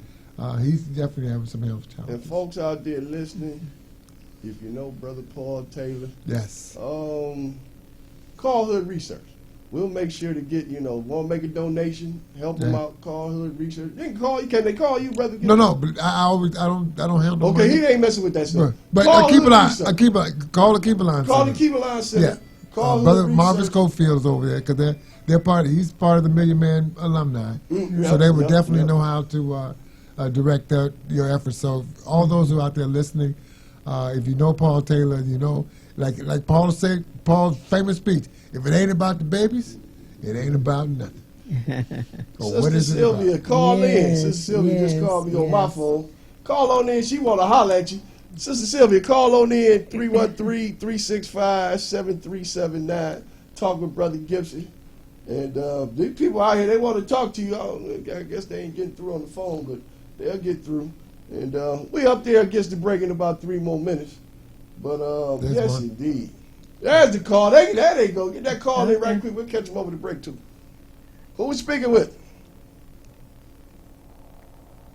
he's definitely having some health challenges. And folks out there listening, if you know Brother Paul Taylor, yes, call Hood Research. We'll make sure to get, want to make a donation, help them out, call Hood Research. They can call you. Can they call you, Brother? No, but I don't handle okay, money. he ain't messing with that stuff. But call keep Hood it on. Research. Call the Keepalon Center. Call the Keepalon Center. Yeah. Call Brother Hood Marvis Research. Cofield's over there because he's part of the Million Man alumni. So they would definitely know how to direct your efforts. So all those who are out there listening, if you know Paul Taylor, like Paul said, Paul's famous speech, if it ain't about the babies, it ain't about nothing. Sister Sylvia, call in. Sister Sylvia just called me on my phone. Call on in. She want to holler at you. Sister Sylvia, call on in 313-365-7379. Talk with Brother Gibson. And these people out here, they want to talk to you. I guess they ain't getting through on the phone, but they'll get through. And we up there against the break in about 3 more minutes. But yes, indeed. There's the call. There they go. Get that call in right quick. We'll catch them over the break, too. Who we speaking with?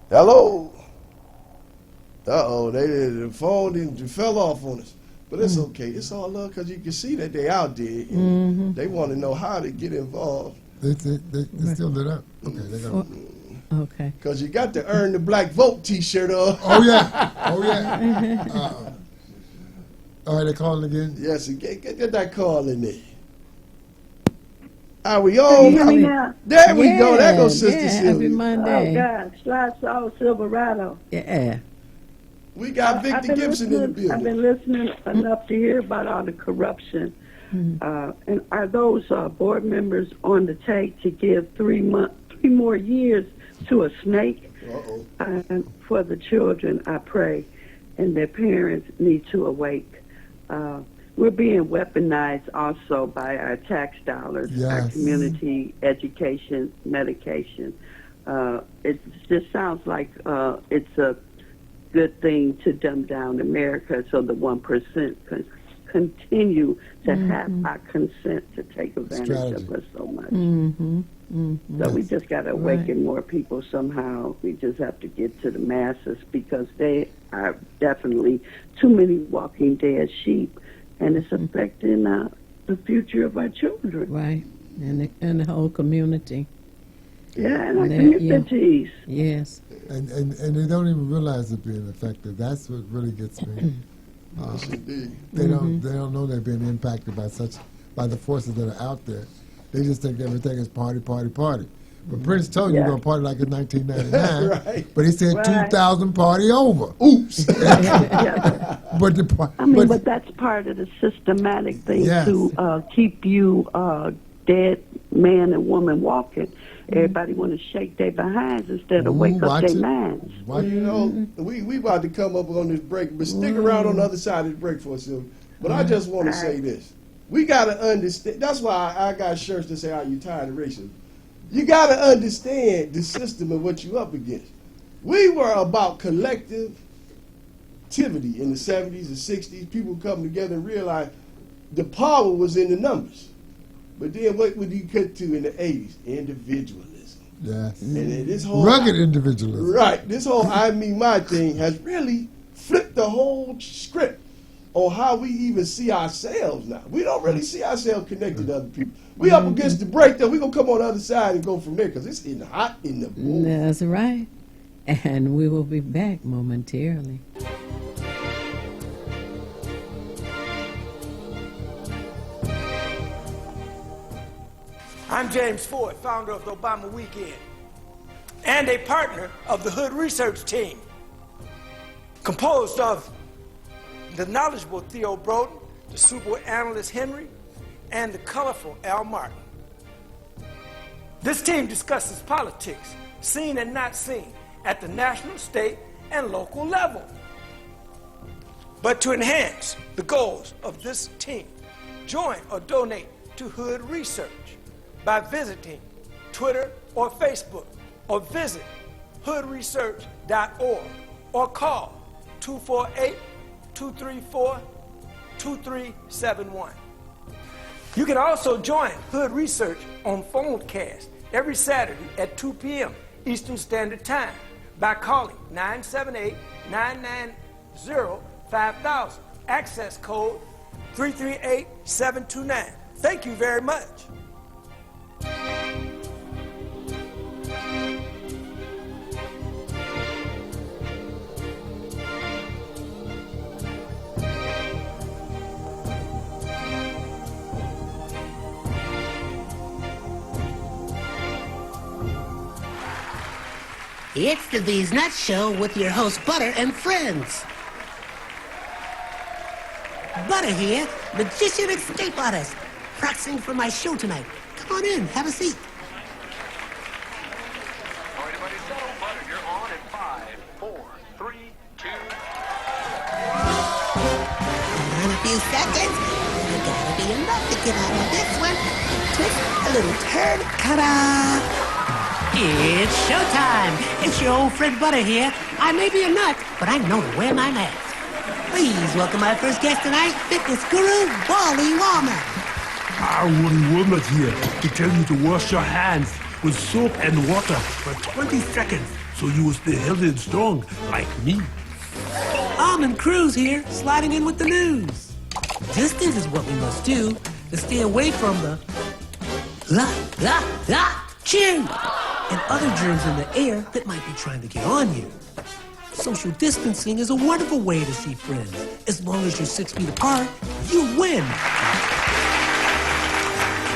Hello? Uh-oh, the phone fell off on us. But it's okay. It's all love because you can see that they out there. And they want to know how to get involved. They still lit up. Okay, they got okay. Because you got to earn the Black Vote T-shirt on. Oh, yeah. All right, they calling again? Yes, get that call in there. Are we on? There we go. There goes Sister Sylvia. Happy Monday. Oh, God. Slide Saw Silverado. Yeah. We got Victor Gibson in the building. I've been listening enough to hear about all the corruption And are those board members on the take to give 3 more years to a snake? And for the children, I pray, and their parents need to awake. We're being weaponized also by our tax dollars, our community education, medication. It just sounds like it's a good thing to dumb down America so the 1% can continue to have our consent to take advantage of us so much. So we just got to awaken more people somehow. We just have to get to the masses because they are definitely too many walking dead sheep, and it's affecting the future of our children. Right, and the whole community. Yeah, and our communities. Yes. And they don't even realize they're being affected. That's what really gets me. Yes, indeed. They don't know they're being impacted by the forces that are out there. They just think everything is party, party, party. But Prince told you you're going to party like it's 1999. But he said 2,000 party over. Oops. But that's part of the systematic thing to keep you dead man and woman walking. Everybody want to shake their behinds instead of wake up their minds. Well, you know, we about to come up on this break, but stick around on the other side of the break for us. But I just want to say this. We got to understand. That's why I got shirts that say, "Are you tired of racism?" You got to understand the system and what you're up against. We were about collective activity in the 70s and 60s. People come together and realize the power was in the numbers. But then what would you cut to in the 80s? Individualism. Yes. And this whole rugged individualism. Right. This whole I, me, my thing has really flipped the whole script on how we even see ourselves now. We don't really see ourselves connected to other people. We up against the break, though. We're going to come on the other side and go from there because it's getting hot in the board. That's right. And we will be back momentarily. I'm James Ford, founder of the Obama Weekend, and a partner of the Hood Research Team, composed of the knowledgeable Theo Broughton, the super analyst Henry, and the colorful Al Martin. This team discusses politics, seen and not seen, at the national, state, and local level. But to enhance the goals of this team, join or donate to Hood Research by visiting Twitter or Facebook, or visit hoodresearch.org, or call 248-234-2371. You can also join Hood Research on Phonecast every Saturday at 2 p.m. Eastern Standard Time by calling 978-990-5000, access code 338729. Thank you very much. It's the These Nuts Show with your host, Butter and friends. Butter here, magician escape artist, practicing for my show tonight. Come on in, have a seat. All right, everybody settle. Butter, you're on in 5, 4, 3, 2. In a few seconds, there gotta be enough to get out of this one. Twist a little turn, ta-da! It's showtime. It's your old friend Butter here. I may be a nut, but I know to wear my mask. Please welcome my first guest tonight, fitness guru, Wally Warmer. Wally Warmer here to tell you to wash your hands with soap and water for 20 seconds so you will stay healthy and strong like me. Almond Cruz here, sliding in with the news. Just this is what we must do to stay away from the chew and other germs in the air that might be trying to get on you. Social distancing is a wonderful way to see friends. As long as you're 6 feet apart, you win.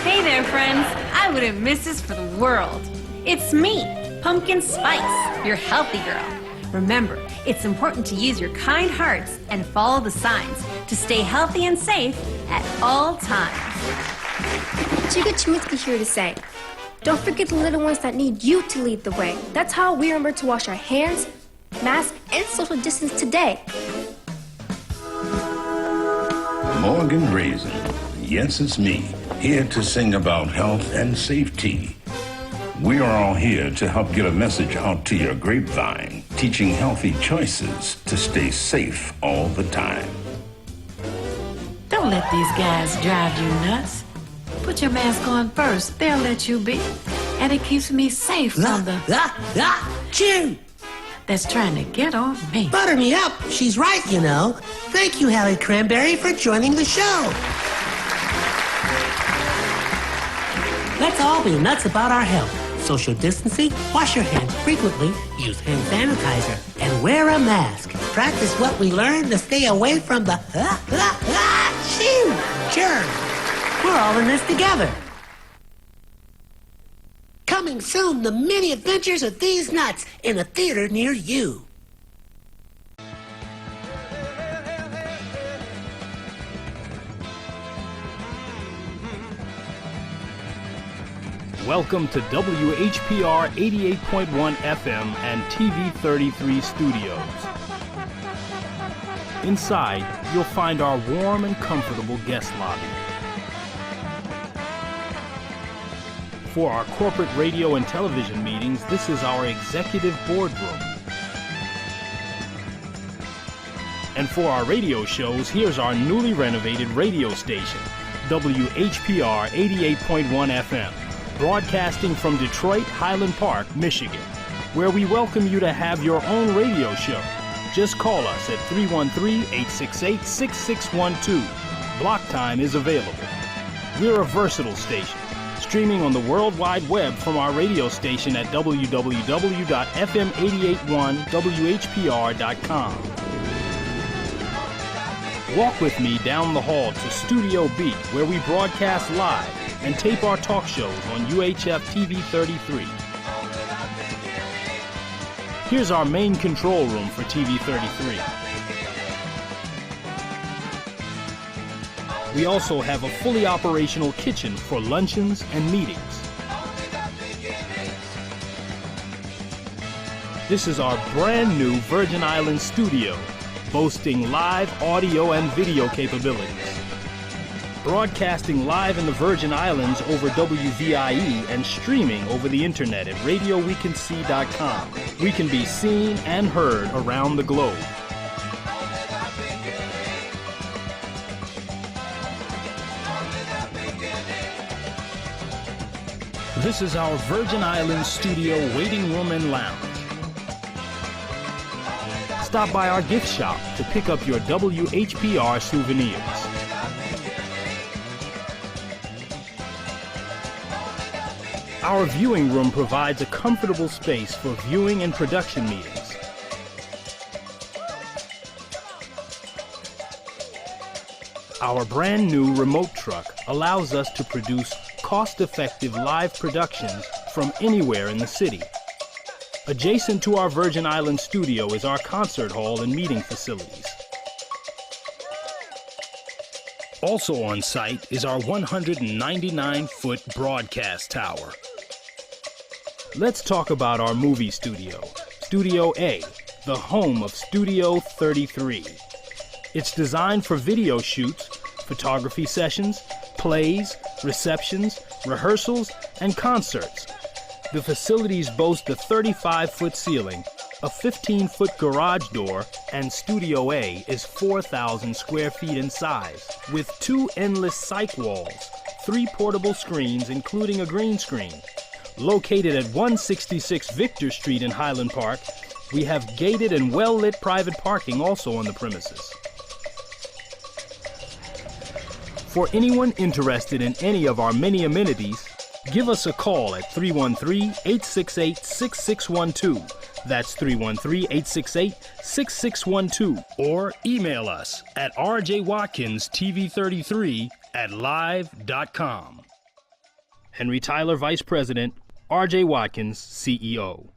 Hey there, friends. I wouldn't miss this for the world. It's me, Pumpkin Spice, your healthy girl. Remember, it's important to use your kind hearts and follow the signs to stay healthy and safe at all times. Chica Chiminsky here to say, don't forget the little ones that need you to lead the way. That's how we remember to wash our hands, mask, and social distance today. Morgan Raisin. Yes, it's me, here to sing about health and safety. We are all here to help get a message out to your grapevine, teaching healthy choices to stay safe all the time. Don't let these guys drive you nuts. Put your mask on first, they'll let you be. And it keeps me safe from the... Jim! That's trying to get on me. Butter me up. She's right, you know. Thank you, Hallie Cranberry, for joining the show. Let's all be nuts about our health. Social distancing, wash your hands frequently, use hand sanitizer, and wear a mask. Practice what we learned to stay away from the germs. We're all in this together. Coming soon, the many adventures of these nuts in a theater near you. Welcome to WHPR 88.1 FM and TV 33 studios. Inside, you'll find our warm and comfortable guest lobby. For our corporate radio and television meetings, this is our executive boardroom. And for our radio shows, here's our newly renovated radio station, WHPR 88.1 FM. Broadcasting from Detroit, Highland Park, Michigan, where we welcome you to have your own radio show. Just call us at 313-868-6612. Block time is available. We're a versatile station, streaming on the World Wide Web from our radio station at www.fm881whpr.com. Walk with me down the hall to Studio B, where we broadcast live and tape our talk shows on UHF TV 33. Here's our main control room for TV 33. We also have a fully operational kitchen for luncheons and meetings. This is our brand new Virgin Islands studio, boasting live audio and video capabilities. Broadcasting live in the Virgin Islands over WVIE and streaming over the internet at RadioWeCanSee.com. We can be seen and heard around the globe. This is our Virgin Islands studio waiting room and lounge. Stop by our gift shop to pick up your WHPR souvenirs. Our viewing room provides a comfortable space for viewing and production meetings. Our brand new remote truck allows us to produce cost-effective live productions from anywhere in the city. Adjacent to our Virgin Islands studio is our concert hall and meeting facilities. Also on site is our 199-foot broadcast tower. Let's talk about our movie studio, Studio A, the home of Studio 33. It's designed for video shoots, photography sessions, plays, receptions, rehearsals, and concerts. The facilities boast a 35-foot ceiling, a 15-foot garage door, and Studio A is 4,000 square feet in size, with 2 endless cyc walls, 3 portable screens, including a green screen. Located at 166 Victor Street in Highland Park, we have gated and well-lit private parking also on the premises. For anyone interested in any of our many amenities, give us a call at 313-868-6612. That's 313-868-6612. Or email us at rjwatkinstv33@live.com. Henry Tyler, Vice President. R.J. Watkins, CEO.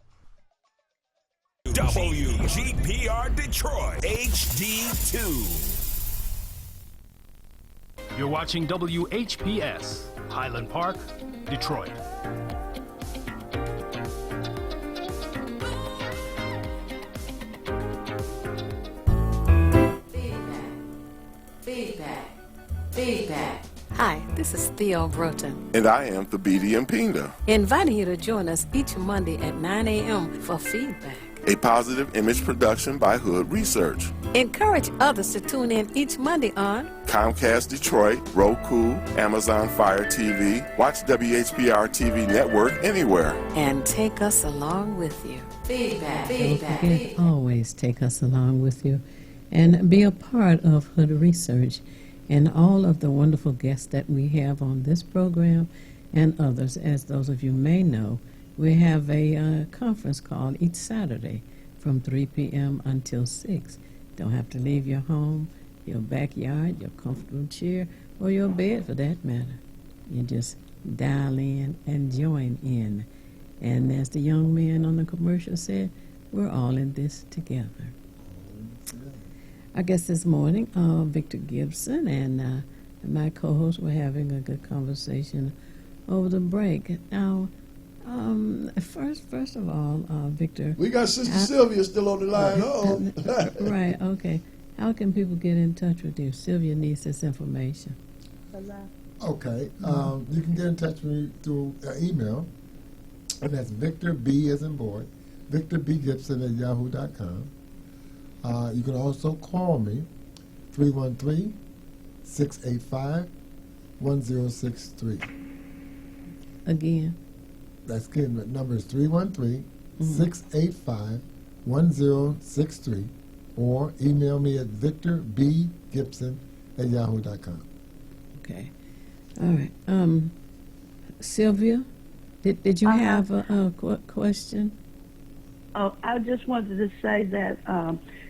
WGPR Detroit HD2. You're watching WHPS, Highland Park, Detroit. Feedback. Feedback. Hi, this is Theo Broughton, And I am Thabiti Mpinga, inviting you to join us each Monday at 9 a.m. for feedback. a positive image production by Hood Research. Encourage others to tune in each Monday on Comcast Detroit, Roku, Amazon Fire TV. Watch WHPR TV Network anywhere. and take us along with you. Feedback. Don't Feedback. forget, always take us along with you and be a part of Hood Research and all of the wonderful guests that we have on this program and others. As those of you may know, we have a conference call each Saturday from 3 p.m. until 6. Don't have to leave your home, your backyard, your comfortable chair, or your bed for that matter. You just dial in and join in. And as the young man on the commercial said, we're all in this together. I guess this morning, Victor Gibson and my co-host were having a good conversation over the break. Now, first of all, Victor, We got Sister Sylvia still on the line. right? Okay. How can people get in touch with you? Sylvia needs this information. Okay. You can get in touch with me through email, and that's Victor B as in boy, Victor B Gibson at yahoo.com. You can also call me, 313-685-1063. Again. That's again, the number is 313-685-1063, or email me at victorbgibson at yahoo.com. Okay. All right. Sylvia, did you have a question? Oh, I just wanted to say that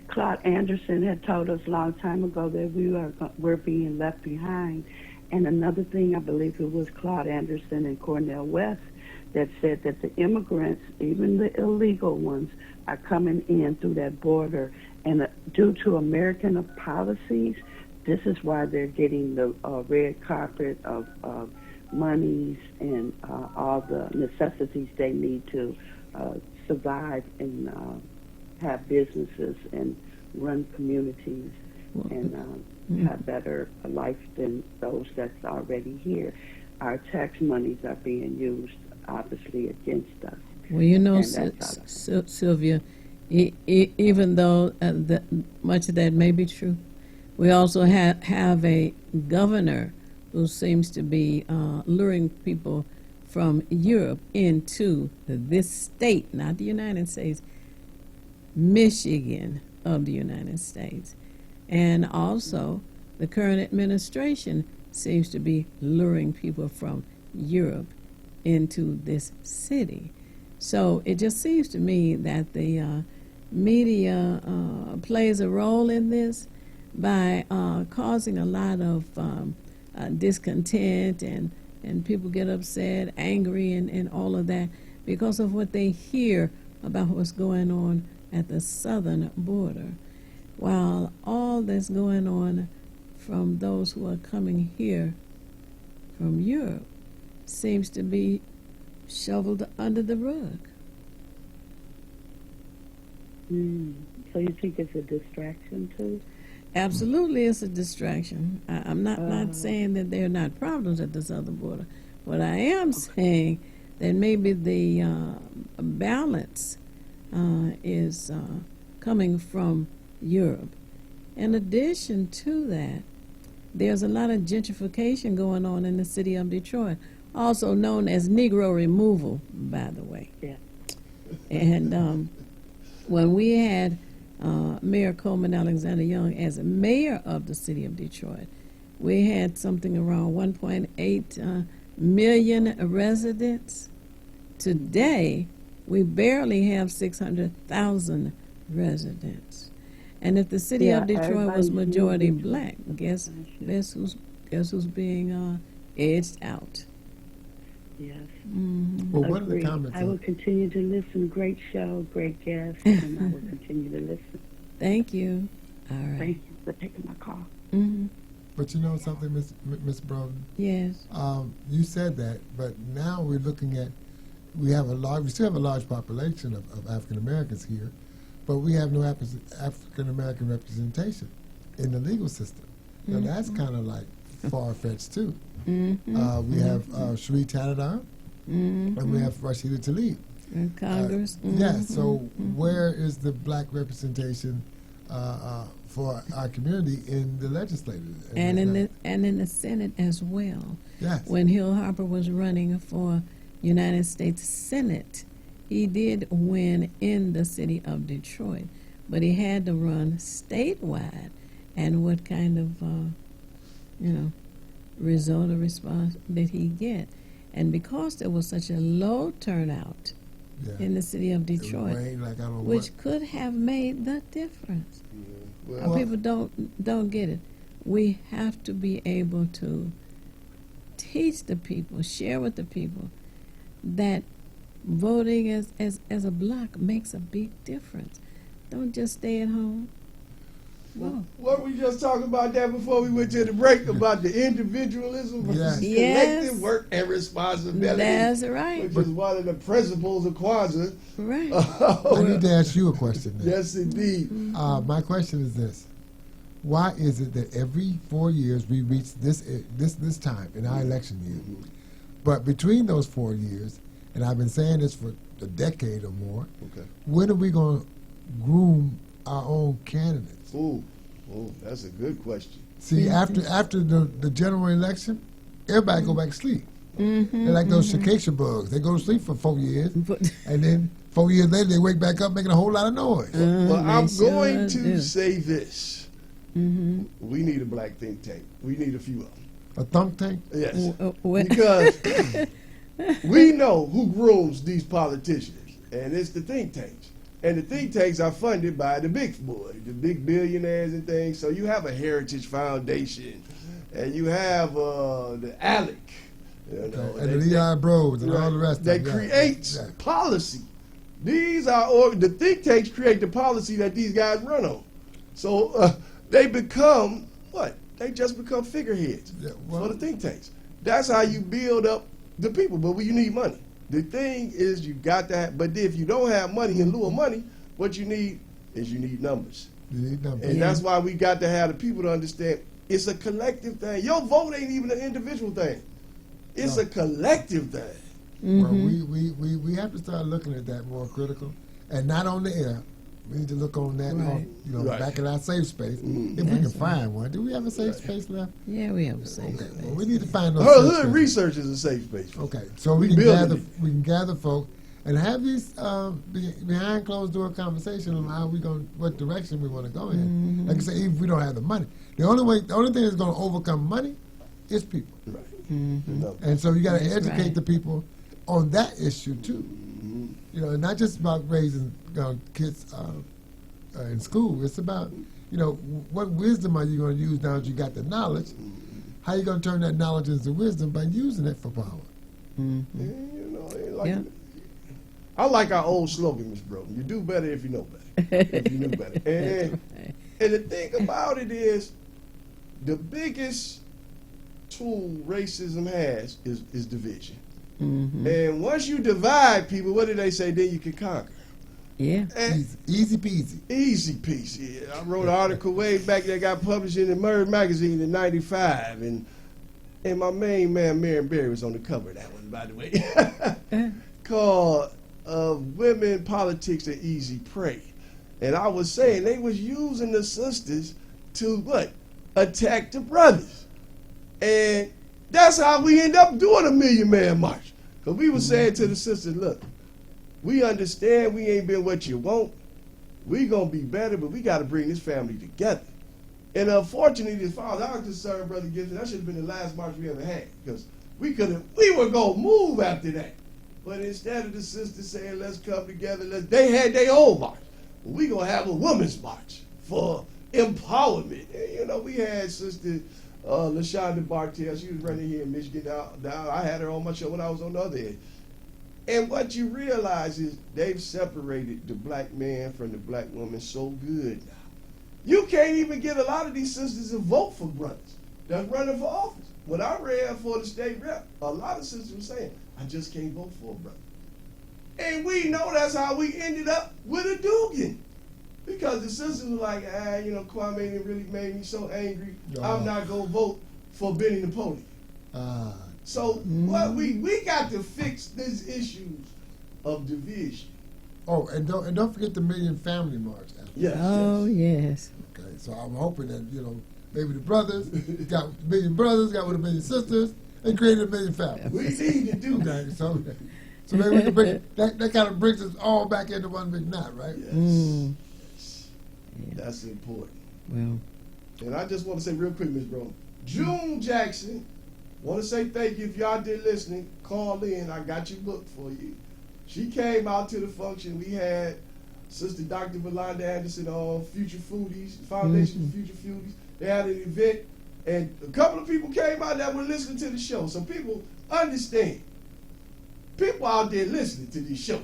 Claude Anderson had told us a long time ago that we're being left behind. And another thing, I believe it was Claude Anderson and Cornel West that said that the immigrants, even the illegal ones, are coming in through that border. And due to American policies, this is why they're getting the red carpet of monies and all the necessities they need to survive and have businesses and run communities and have better life than those that's already here. Our tax monies are being used, obviously, against us. Well, you know, Sylvia, even though much of that may be true, we also have a governor who seems to be luring people from Europe into this state, not the United States, Michigan of the United States. And also, the current administration seems to be luring people from Europe into this city. So it just seems to me that the media plays a role in this by causing a lot of discontent and people get upset, angry, and all of that because of what they hear about what's going on at the southern border. While all that's going on from those who are coming here from Europe seems to be shoveled under the rug. So you think it's a distraction too? Absolutely, it's a distraction. I'm not saying that there are not problems at the southern border. What I am saying that maybe the balance is coming from Europe. In addition to that, there's a lot of gentrification going on in the city of Detroit, also known as Negro removal, by the way. Yeah. And when we had Mayor Coleman Alexander Young as mayor of the city of Detroit, we had something around 1.8 million residents. Today, we barely have 600,000 residents. And if the city of Detroit was majority black, guess who's being edged out? Yes. Well, one of the comments I will continue to listen. Great show, great guest, and I will continue to listen. Thank you. All right. Thank you for taking my call. Well, But you know something, Miss Broden? Yes. You said that, but now we're looking at, we still have a large population of African Americans here, but we have no African American representation in the legal system. Now that's kind of like far-fetched too. We have Sheree Tanadar, and we have Rashida Tlaib. In Congress. Yeah, so where is the black representation for our community in the legislature? And in the Senate as well. Yes. When Hill Harper was running for United States Senate, he did win in the city of Detroit, but he had to run statewide. And what kind of, result or response did he get? And because there was such a low turnout in the city of Detroit, which could have made the difference. Well, People don't get it. We have to be able to teach the people, share with the people that voting as a block makes a big difference. Don't just stay at home. Whoa. What we just talking about that before we went to the break about the individualism versus collective work and responsibility. That's right. Which is one of the principles of Kwanzaa. Right. I need to ask you a question then. Yes, indeed. My question is this. Why is it that every 4 years we reach this time in our election year, but between those 4 years, and I've been saying this for a decade or more, when are we going to groom our own candidates? Ooh, that's a good question. See, after the general election, everybody go back to sleep. They're like those cicacia bugs. They go to sleep for 4 years, and then 4 years later they wake back up making a whole lot of noise. Well, I'm going to say this. We need a black think tank. We need a few of them. A think tank? Yes. Because we know who grooms these politicians, and it's the think tanks. And the think tanks are funded by the big boys, the big billionaires and things. So you have a Heritage Foundation, and you have the ALEC, and the Leon Bros and all the rest. They create policy. These are the think tanks create the policy that these guys run on. So they become what? They just become figureheads for the think tanks. That's how you build up the people. But you need money. The thing is, you got that, but if you don't have money in lieu of money, what you need is you need numbers. You need numbers. And that's why we got to have the people to understand it's a collective thing. Your vote ain't even an individual thing. It's a collective thing. Well, we have to start looking at that more critical, and not on the air. We need to look on that, back in our safe space, if we can find one. Do we have a safe space left? Yeah, we have a safe space. Well, we need to find those. Her hood research is a safe space. Okay, so we can gather folk and have these behind closed door conversation on how what direction we want to go in. Like I say, if we don't have the money, the only thing that's going to overcome money is people. Right. And so you got to educate the people on that issue too. Not just about raising kids in school. It's about, what wisdom are you going to use now that you got the knowledge? How are you going to turn that knowledge into wisdom by using it for power? I like our old slogan, Miss Broden. You do better if you know better. If you knew better. And the thing about it is, the biggest tool racism has is division. And once you divide people, what do they say? Then you can conquer. Yeah. Easy peasy. Easy peasy. I wrote an article way back that got published in the Merv magazine in '95, and my main man, Marion Barry, was on the cover of that one, by the way, called Women, Politics, and Easy Prey. And I was saying they was using the sisters to, attack the brothers. And that's how we end up doing a Million Man March. Because we were saying to the sisters, look, we understand we ain't been what you want. We going to be better, but we got to bring this family together. And unfortunately, as far as I was concerned, Brother Gibson, that should have been the last march we ever had. Because we were going to move after that. But instead of the sisters saying, let's come together, they had their own march. We going to have a women's march for empowerment. And, we had Sister LaShonda Bartell. She was running here in Michigan. Down. I had her on my show when I was on the other end. And what you realize is they've separated the black man from the black woman so good now. You can't even get a lot of these sisters to vote for brothers. that's running for office. When I ran for the state rep, a lot of sisters were saying, I just can't vote for a brother. And we know that's how we ended up with a Dugan. Because the sisters were like, Kwame it really made me so angry, I'm not going to vote for Benny Napoleon. So what we got to fix these issues of division. Oh, and don't forget the Million Family March. Yes. Oh, yes. Okay, so I'm hoping that, maybe the brothers got a million brothers, got with a million sisters, and created a million families. We need to do that. So maybe we can bring that kind of brings us all back into one big knot, right? Yes. Yeah. That's important. Well. And I just want to say real quick, Ms. Brown, June Jackson, want to say thank you. If y'all did listening, call in. I got you booked for you. She came out to the function. We had Sister Dr. Valanda Anderson on Future Foodies, Foundation for Future Foodies. They had an event, and a couple of people came out that were listening to the show. So people understand. People out there listening to this show.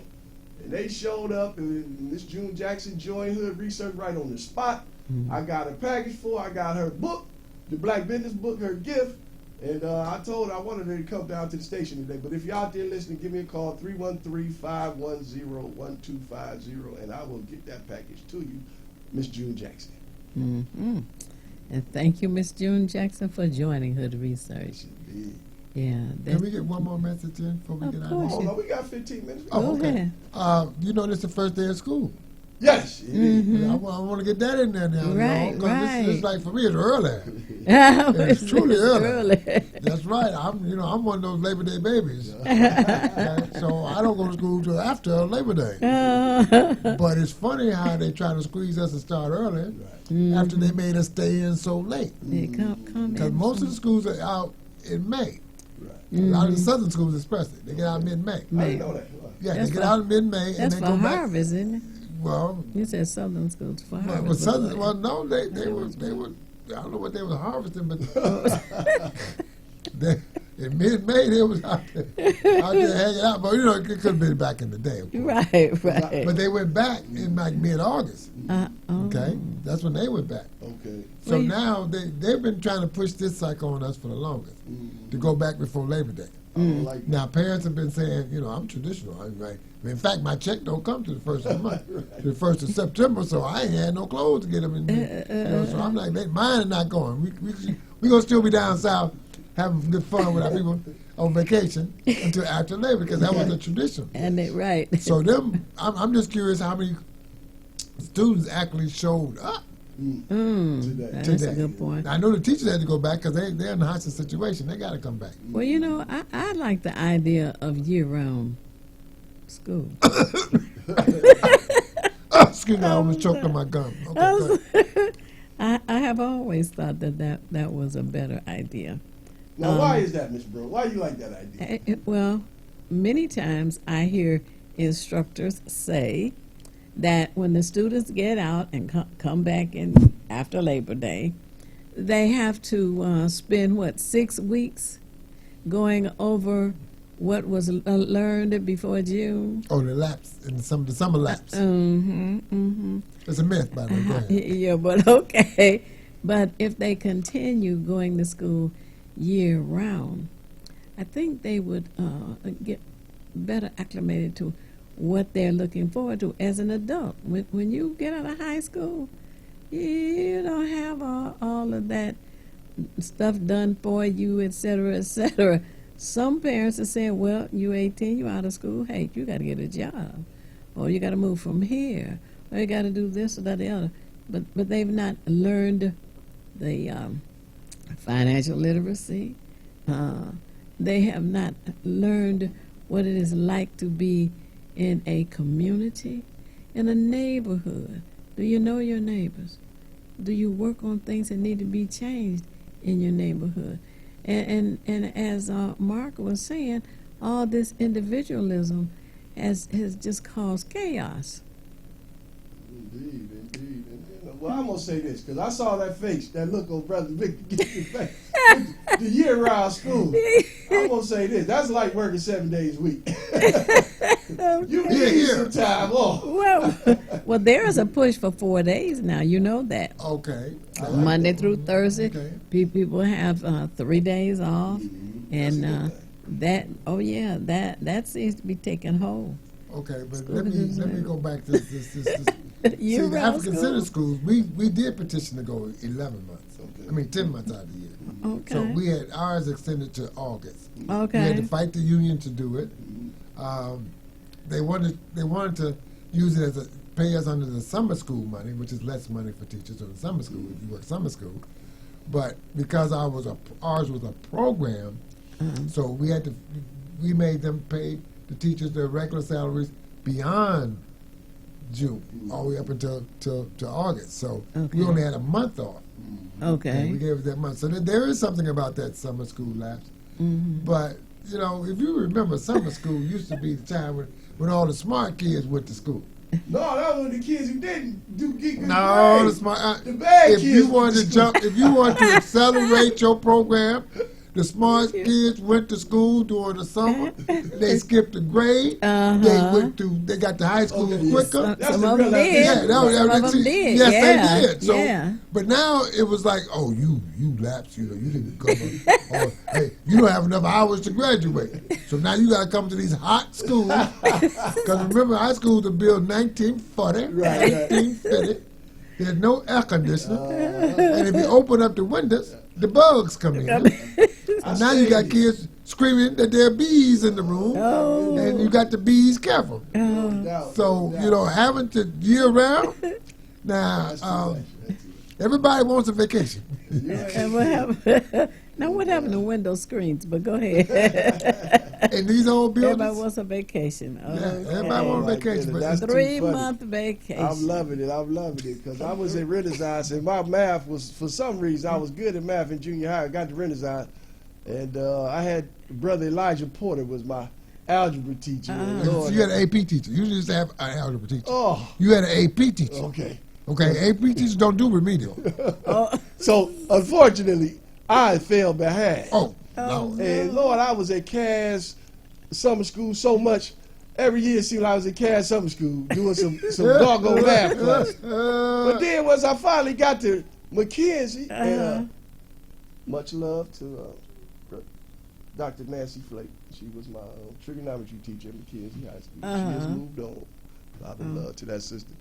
And they showed up, and Miss June Jackson joined Hood Research right on the spot. I got a package for her. I got her book, the Black Business book, her gift. And I told her I wanted her to come down to the station today. But if you're out there listening, give me a call, 313-510-1250, and I will get that package to you, Miss June Jackson. Mm-hmm. And thank you, Miss June Jackson, for joining Hood Research. Indeed. Yeah. Can we get one more message in before we get out of here? Oh, no, we got 15 minutes. Oh, okay. This is the first day of school. Yes. I want to get that in there now. Right, right. This is like, for me, it's early. It's truly early. That's right. I'm one of those Labor Day babies. So I don't go to school till after Labor Day. But it's funny how they try to squeeze us and start early after they made us stay in so late. Because most of the schools are out in May. A lot of the southern schools especially. They get out mid-May. I didn't know that. Yeah, they get out in mid-May and that's they for go back. harvest, isn't it? Well, you said southern schools for harvest. No, they were. I don't know what they were harvesting, but in mid-May they was out there hanging out. But it could have been back in the day, of course. Right. But they went back in like mid-August. Okay, that's when they went back. Okay. So now they've been trying to push this cycle on us for the longest to go back before Labor Day. Now parents have been saying, I'm traditional. Right. In fact, my check don't come to the first of the month, to the 1st of September. So I ain't had no clothes to get them in. So I'm like, mine are not going. We gonna still be down south having good fun with our people on vacation until after Labor, because that was the tradition. And right. So I'm just curious how many students actually showed up. Today. That's a good point. I know the teachers had to go back because they're in a hostage situation. They got to come back. Well, I like the idea of year-round school. Excuse me, I almost choked on my gum. Okay, I have always thought that was a better idea. Now, why is that, Ms. Brewer? Why do you like that idea? Well, many times I hear instructors say that when the students get out and come back in after Labor Day, they have to spend, 6 weeks going over what was learned before June? Oh, the lapse, and the summer lapse. It's a myth, by the way. Yeah, but okay. But if they continue going to school year-round, I think they would get better acclimated to what they're looking forward to as an adult. When you get out of high school, you don't have all of that stuff done for you, et cetera, et cetera. Some parents are saying, well, you're 18, you're out of school, hey, you got to get a job, or you got to move from here, or you got to do this or that or the other. But they've not learned the financial literacy. They have not learned what it is like to be in a community, in a neighborhood. Do you know your neighbors? Do you work on things that need to be changed in your neighborhood? And as Mark was saying, all this individualism has just caused chaos. Indeed. And, Well, I'm gonna say this because I saw that face, that look on Brother Victor Gibson's face, the year-round school. I'm gonna say this: that's like working 7 days a week. You need some time off. Well, there is a push for 4 days now. You know that. Okay. Monday through Thursday, people have 3 days off, and that seems to be taking hold. Okay, but let me go back to this. See, the African school? Center schools, we did petition to go 11 months. Okay. I mean, 10 months out of the year. Okay. So we had ours extended to August. Okay. We had to fight the union to do it. They wanted to use it as a pay us under the summer school money, which is less money for teachers in the summer school if you work summer school. But because ours was a program, so we made them pay the teachers their regular salaries beyond June, all the way up until August. So we only had a month off. Okay. And we gave it that month. So there is something about that summer school lapse. But, you know, if you remember, summer school used to be the time when all the smart kids went to school. No, that was the kids who didn't get good No, grades. the smart. The bad if kids. you wanted to jump, if you wanted to accelerate your program, the smart kids went to school during the summer. They skipped a grade. They got to high school quicker. Some of them did. Yeah, Some of them did. Yes, Yeah. they did. So, Yeah. but now it was like, oh, you lapsed. You didn't come. Or hey, you don't have enough hours to graduate. So now you got to come to these hot schools. Because remember, high schools were built 1940, 1950. There's no air conditioning, and if you open up the windows, the bugs come in. And now you got kids screaming that there are bees in the room, and you got the bees careful. So, you know, having to year round, now everybody wants a vacation. Now, what happened to window screens? But go ahead. In these old buildings? Everybody wants a vacation. Everybody wants a vacation. But That's 3-month vacation. I'm loving it because I was at Renaissance and my math was, for some reason, I was good at math in junior high. I got to Renaissance and I had Brother Elijah Porter was my algebra teacher. So you had an AP teacher. You used to have an algebra teacher. Oh. You had an AP teacher. Okay. Okay, AP teachers don't do remedial. So, unfortunately, I fell behind. No. And Lord, I was at Cass summer school so much. Every year it seemed like I was at Cass summer school doing some doggone math class. But then once I finally got to McKenzie, and much love to Dr. Nancy Flake. She was my trigonometry teacher at McKenzie High School. She has moved on. A lot of love to that sister.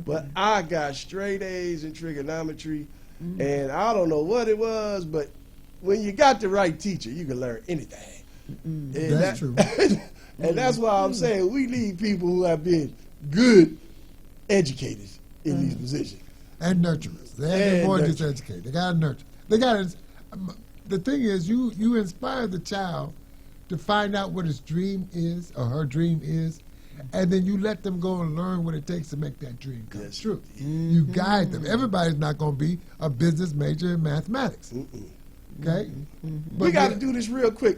But I got straight A's in trigonometry, and I don't know what it was, but when you got the right teacher, you can learn anything. And That's true. And that's why I'm saying we need people who have been good educators in these positions. And nurturers. They ain't more just educated. They got to nurture. They got to. The thing is, you inspire the child to find out what his dream is or her dream is, and then you let them go and learn what it takes to make that dream come true. You guide them. Everybody's not going to be a business major in mathematics. Okay? We got to do this real quick.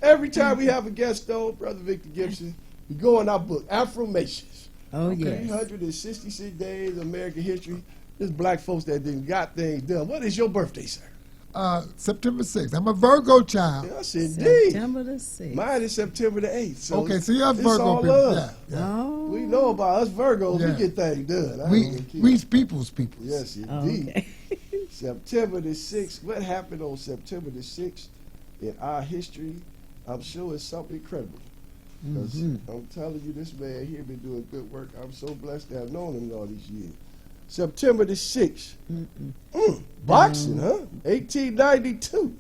Every time we have a guest on, Brother Victor Gibson, we go in our book, Affirmations. Oh, yes. 366 days of American history. There's black folks that didn't got things done. What is your birthday, sir? September 6th. I'm a Virgo child. Yes, indeed. September the 6th. Mine is September the 8th. So Okay, so you're it's Virgo all people. love. Oh. We know about us Virgos. Yeah. We get things done. We people's people. Yes, indeed. September the 6th. What happened on September the 6th in our history? I'm sure it's something incredible. Because I'm telling you, this man here been doing good work. I'm so blessed to have known him all these years. September the 6th. Boxing, huh? 1892.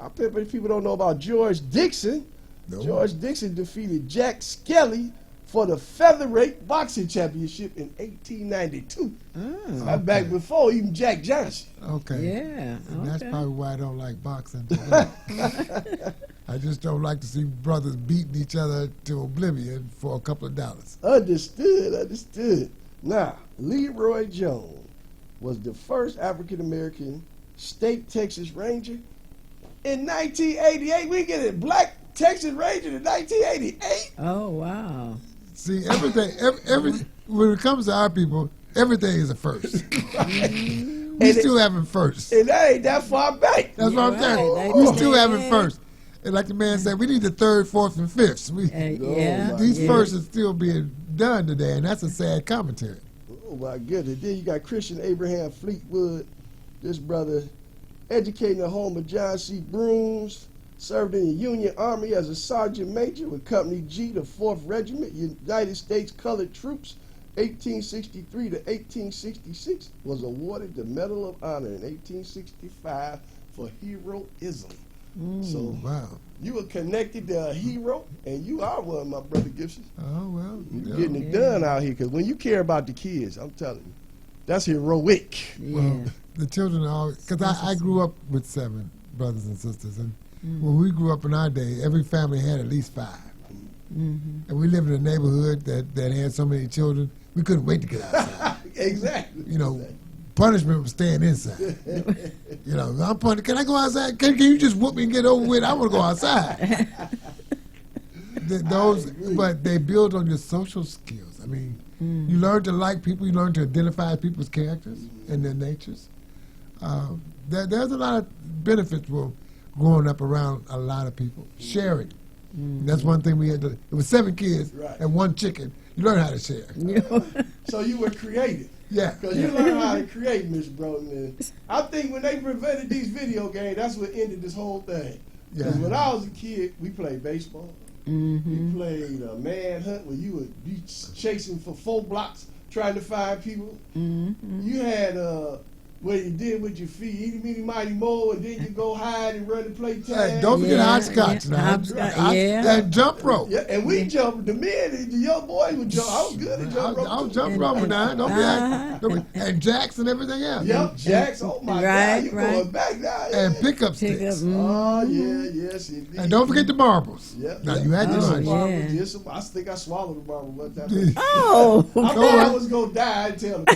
I bet people don't know about George Dixon. No. George Dixon defeated Jack Skelly for the featherweight boxing championship in 1892. That's back before even Jack Johnson. Okay. Yeah. And that's okay. probably why I don't like boxing. I just don't like to see brothers beating each other to oblivion for a couple of dollars. Understood. Now, Leroy Jones was the first African-American state Texas Ranger in 1988. We get a black Texas Ranger in 1988. Oh, wow. See, everything, when it comes to our people, Everything is a first. We still having first. And that ain't that far back. That's what I'm saying. We still having first. And like the man said, we need the third, fourth, and fifth. These firsts are still being done today, and that's a sad commentary. Oh my goodness. Then you got Christian Abraham Fleetwood. This brother educated in the home of John C. Brooms. Served in the Union Army as a sergeant major with Company G, the 4th Regiment, United States Colored Troops, 1863 to 1866. Was awarded the Medal of Honor in 1865 for heroism. So wow. You were connected to a hero, and you are one, my brother Gibson. Oh, well. You're getting it done out here, because when you care about the kids, I'm telling you, that's heroic. Well, the children are always, because I grew up with 7 brothers and sisters, and when we grew up in our day, every family had at least 5. And we lived in a neighborhood that had so many children, we couldn't wait to get outside. Exactly. You know, punishment was staying inside. You know, I'm punished. Can I go outside? Can you just whoop me and get over with? I want to go outside. But they build on your social skills. I mean, you learn to like people. You learn to identify people's characters and their natures. There's a lot of benefits for growing up around a lot of people. Sharing. That's one thing we had to. It was 7 kids and 1 chicken. You learn how to share. So you were creative. Yeah. Because you learn how to create, Mr. Broden. I think when they prevented these video games, that's what ended this whole thing. Because when I was a kid, we played baseball. We played manhunt, where you would be chasing for 4 blocks trying to find people. You had what you did with your feet, eaty meaty mighty mo, and then you go hide and run and play tag. Hey, don't forget hopscotch now. And jump rope. Yeah, and we jumped. The men, the young boys would jump. I was good at jump rope. I was jump rope now. Don't be and jacks and everything else. Yep, jacks. Oh my God, you going back now? Yeah. And pickup sticks. Oh yeah, yes indeed. And don't forget the marbles. Yep. Now you had to learn. I think I swallowed the marble one time. I thought I was gonna die. I tell them.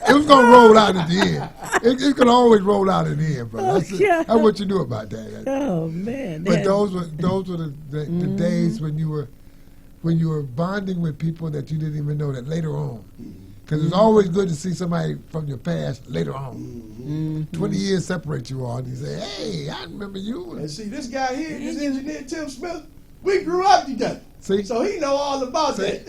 It was gonna roll out at the end. It could always roll out at the end, bro. That's what you knew about that. Oh man! But those were the days when you were bonding with people that you didn't even know that later on. Because it's always good to see somebody from your past later on. 20 years separate you all, and you say, "Hey, I remember you." And see, this guy here, this engineer Tim Smith, we grew up together. See? So he know all about that.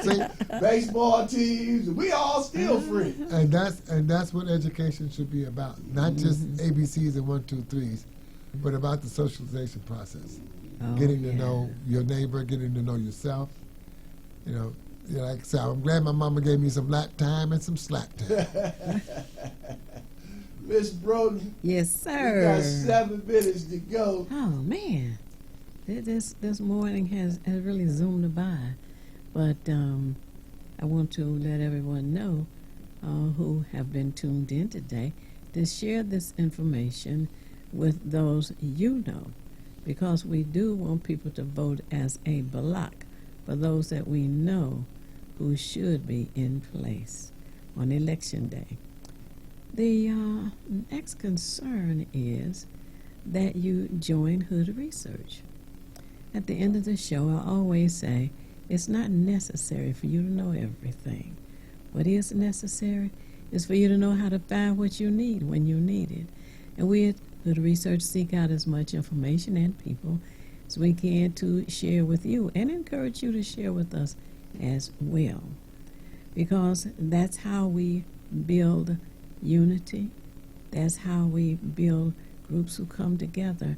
See? Baseball teams, we all still free. And that's what education should be about. Not just ABCs and 1, 2, 3s, but about the socialization process. Getting to know your neighbor, getting to know yourself. You know, like I said, I'm glad my mama gave me some lap time and some slack time. Miss Broden. Yes, sir. We got 7 minutes to go. Oh man. This morning has really zoomed by, but I want to let everyone know who have been tuned in today to share this information with those you know, because we do want people to vote as a block for those that we know who should be in place on Election Day. The next concern is that you join Hood Research. At the end of the show, I always say it's not necessary for you to know everything. What is necessary is for you to know how to find what you need when you need it. And we at Hood Research seek out as much information and people as we can to share with you and encourage you to share with us as well. Because that's how we build unity. That's how we build groups who come together.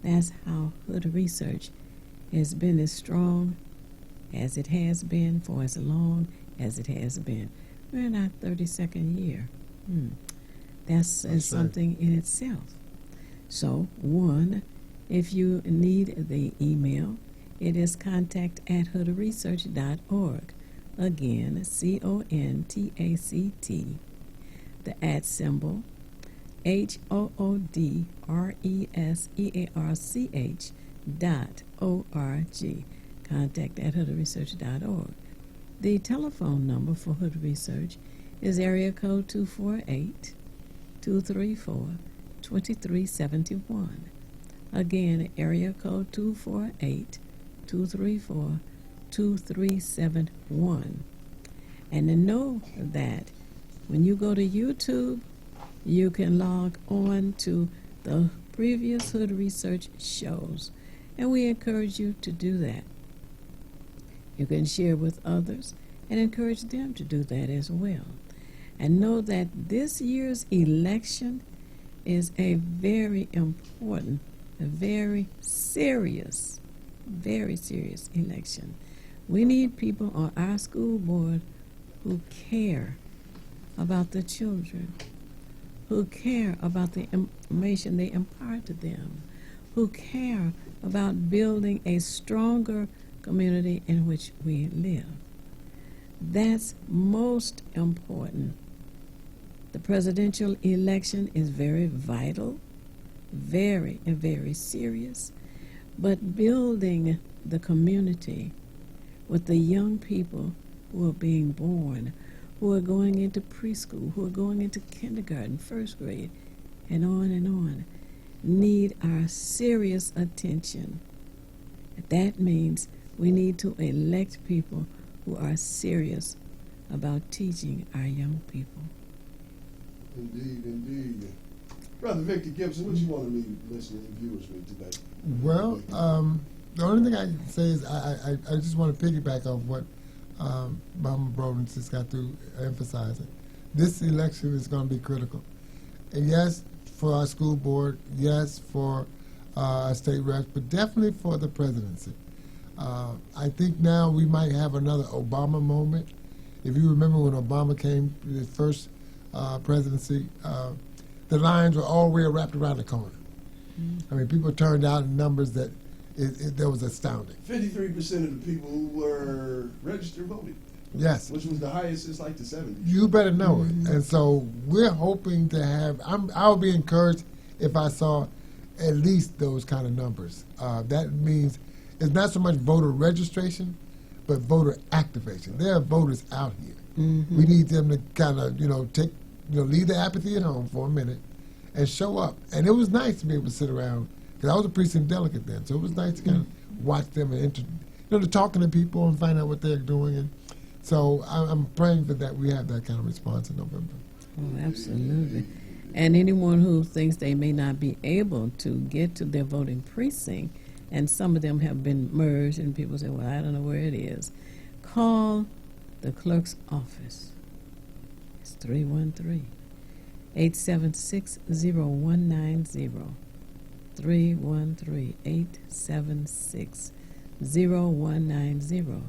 That's how Hood Research has been as strong as it has been for as long as it has been. We're in our 32nd year. That's something in itself. So, 1, if you need the email, it is contact@hoodresearch.org. Again, CONTACT, the @ HOODRESEARCH.org. Contact@hoodresearch.org. The telephone number for Hood Research is area code 248-234-2371. Again, area code 248-234-2371. And to know that when you go to YouTube, you can log on to the previous Hood Research shows, and we encourage you to do that. You can share with others and encourage them to do that as well. And know that this year's election is a very important, a very serious election. We need people on our school board who care about the children, who care about the information they impart to them, who care about building a stronger community in which we live. That's most important. The presidential election is very vital, very serious, but building the community with the young people who are being born, who are going into preschool, who are going into kindergarten, first grade, and on, need our serious attention. That means we need to elect people who are serious about teaching our young people. Indeed. Brother Victor Gibson, what you want to leave listeners and viewers with today? Well, the only thing I can say is I just want to piggyback off what Mama Broden just got to emphasize. This election is going to be critical. And yes, for our school board, yes, for our state reps, but definitely for the presidency. I think now we might have another Obama moment. If you remember when Obama came to his first presidency, the lines were all the way wrapped around the corner. I mean, people turned out in numbers that that was astounding. 53% of the people who were registered voted. Yes. Which was the highest since like the 70s. You better know it. And so we're hoping to have, I'll be encouraged if I saw at least those kind of numbers. That means it's not so much voter registration, but voter activation. There are voters out here. We need them to kind of, leave the apathy at home for a minute and show up. And it was nice to be able to sit around, because I was a precinct delegate then, so it was nice to kind of watch them and to talking to people and find out what they're doing. And so I'm praying for that. We have that kind of response in November. Oh, absolutely. And anyone who thinks they may not be able to get to their voting precinct, and some of them have been merged, and people say, well, I don't know where it is, call the clerk's office. It's 313-876-0190. 313-876-0190.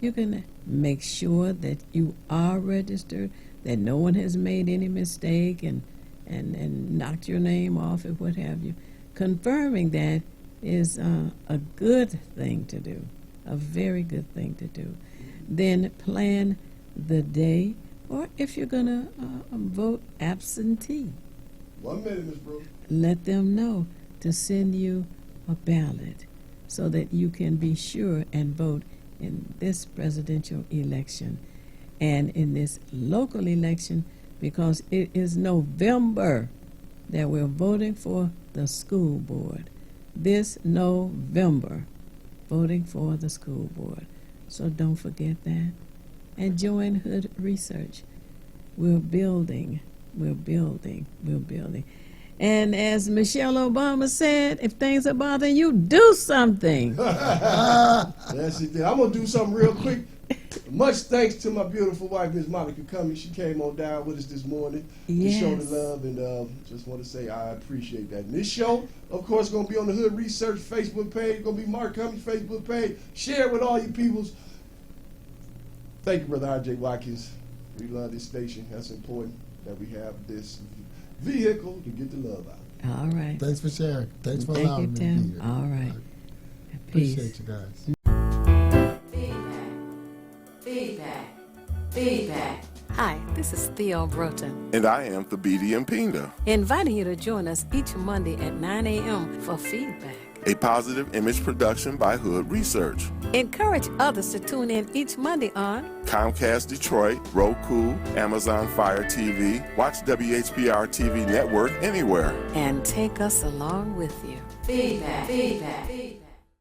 You can make sure that you are registered, that no one has made any mistake and knocked your name off or what have you. Confirming that is a good thing to do, a very good thing to do. Then plan the day, or if you're going to vote absentee. 1 minute, Ms. Brooks. Let them know to send you a ballot so that you can be sure and vote in this presidential election and in this local election, because it is November that we're voting for the school board. This November, voting for the school board. So don't forget that. And join Hood Research. We're building. And as Michelle Obama said, if things are bothering you, do something. That's it. I'm going to do something real quick. Much thanks to my beautiful wife, Ms. Monica Cummings. She came on down with us this morning to show the love, and just want to say I appreciate that. And this show, of course, going to be on the Hood Research Facebook page. Going to be Mark Cummings' Facebook page. Share it with all you peoples. Thank you, Brother R.J. Watkins. We love this station. That's important that we have this vehicle to get the love out. All right. Thanks for sharing. Thanks for allowing me to be here. All right. Appreciate you guys. Feedback. Hi, this is Theo Broughton, And I am Thabiti Mpinda, inviting you to join us each Monday at 9 a.m. for Feedback. a positive image production by Hood Research. Encourage others to tune in each Monday on Comcast Detroit, Roku, Amazon Fire TV, watch WHPR TV Network anywhere. and take us along with you. Feedback.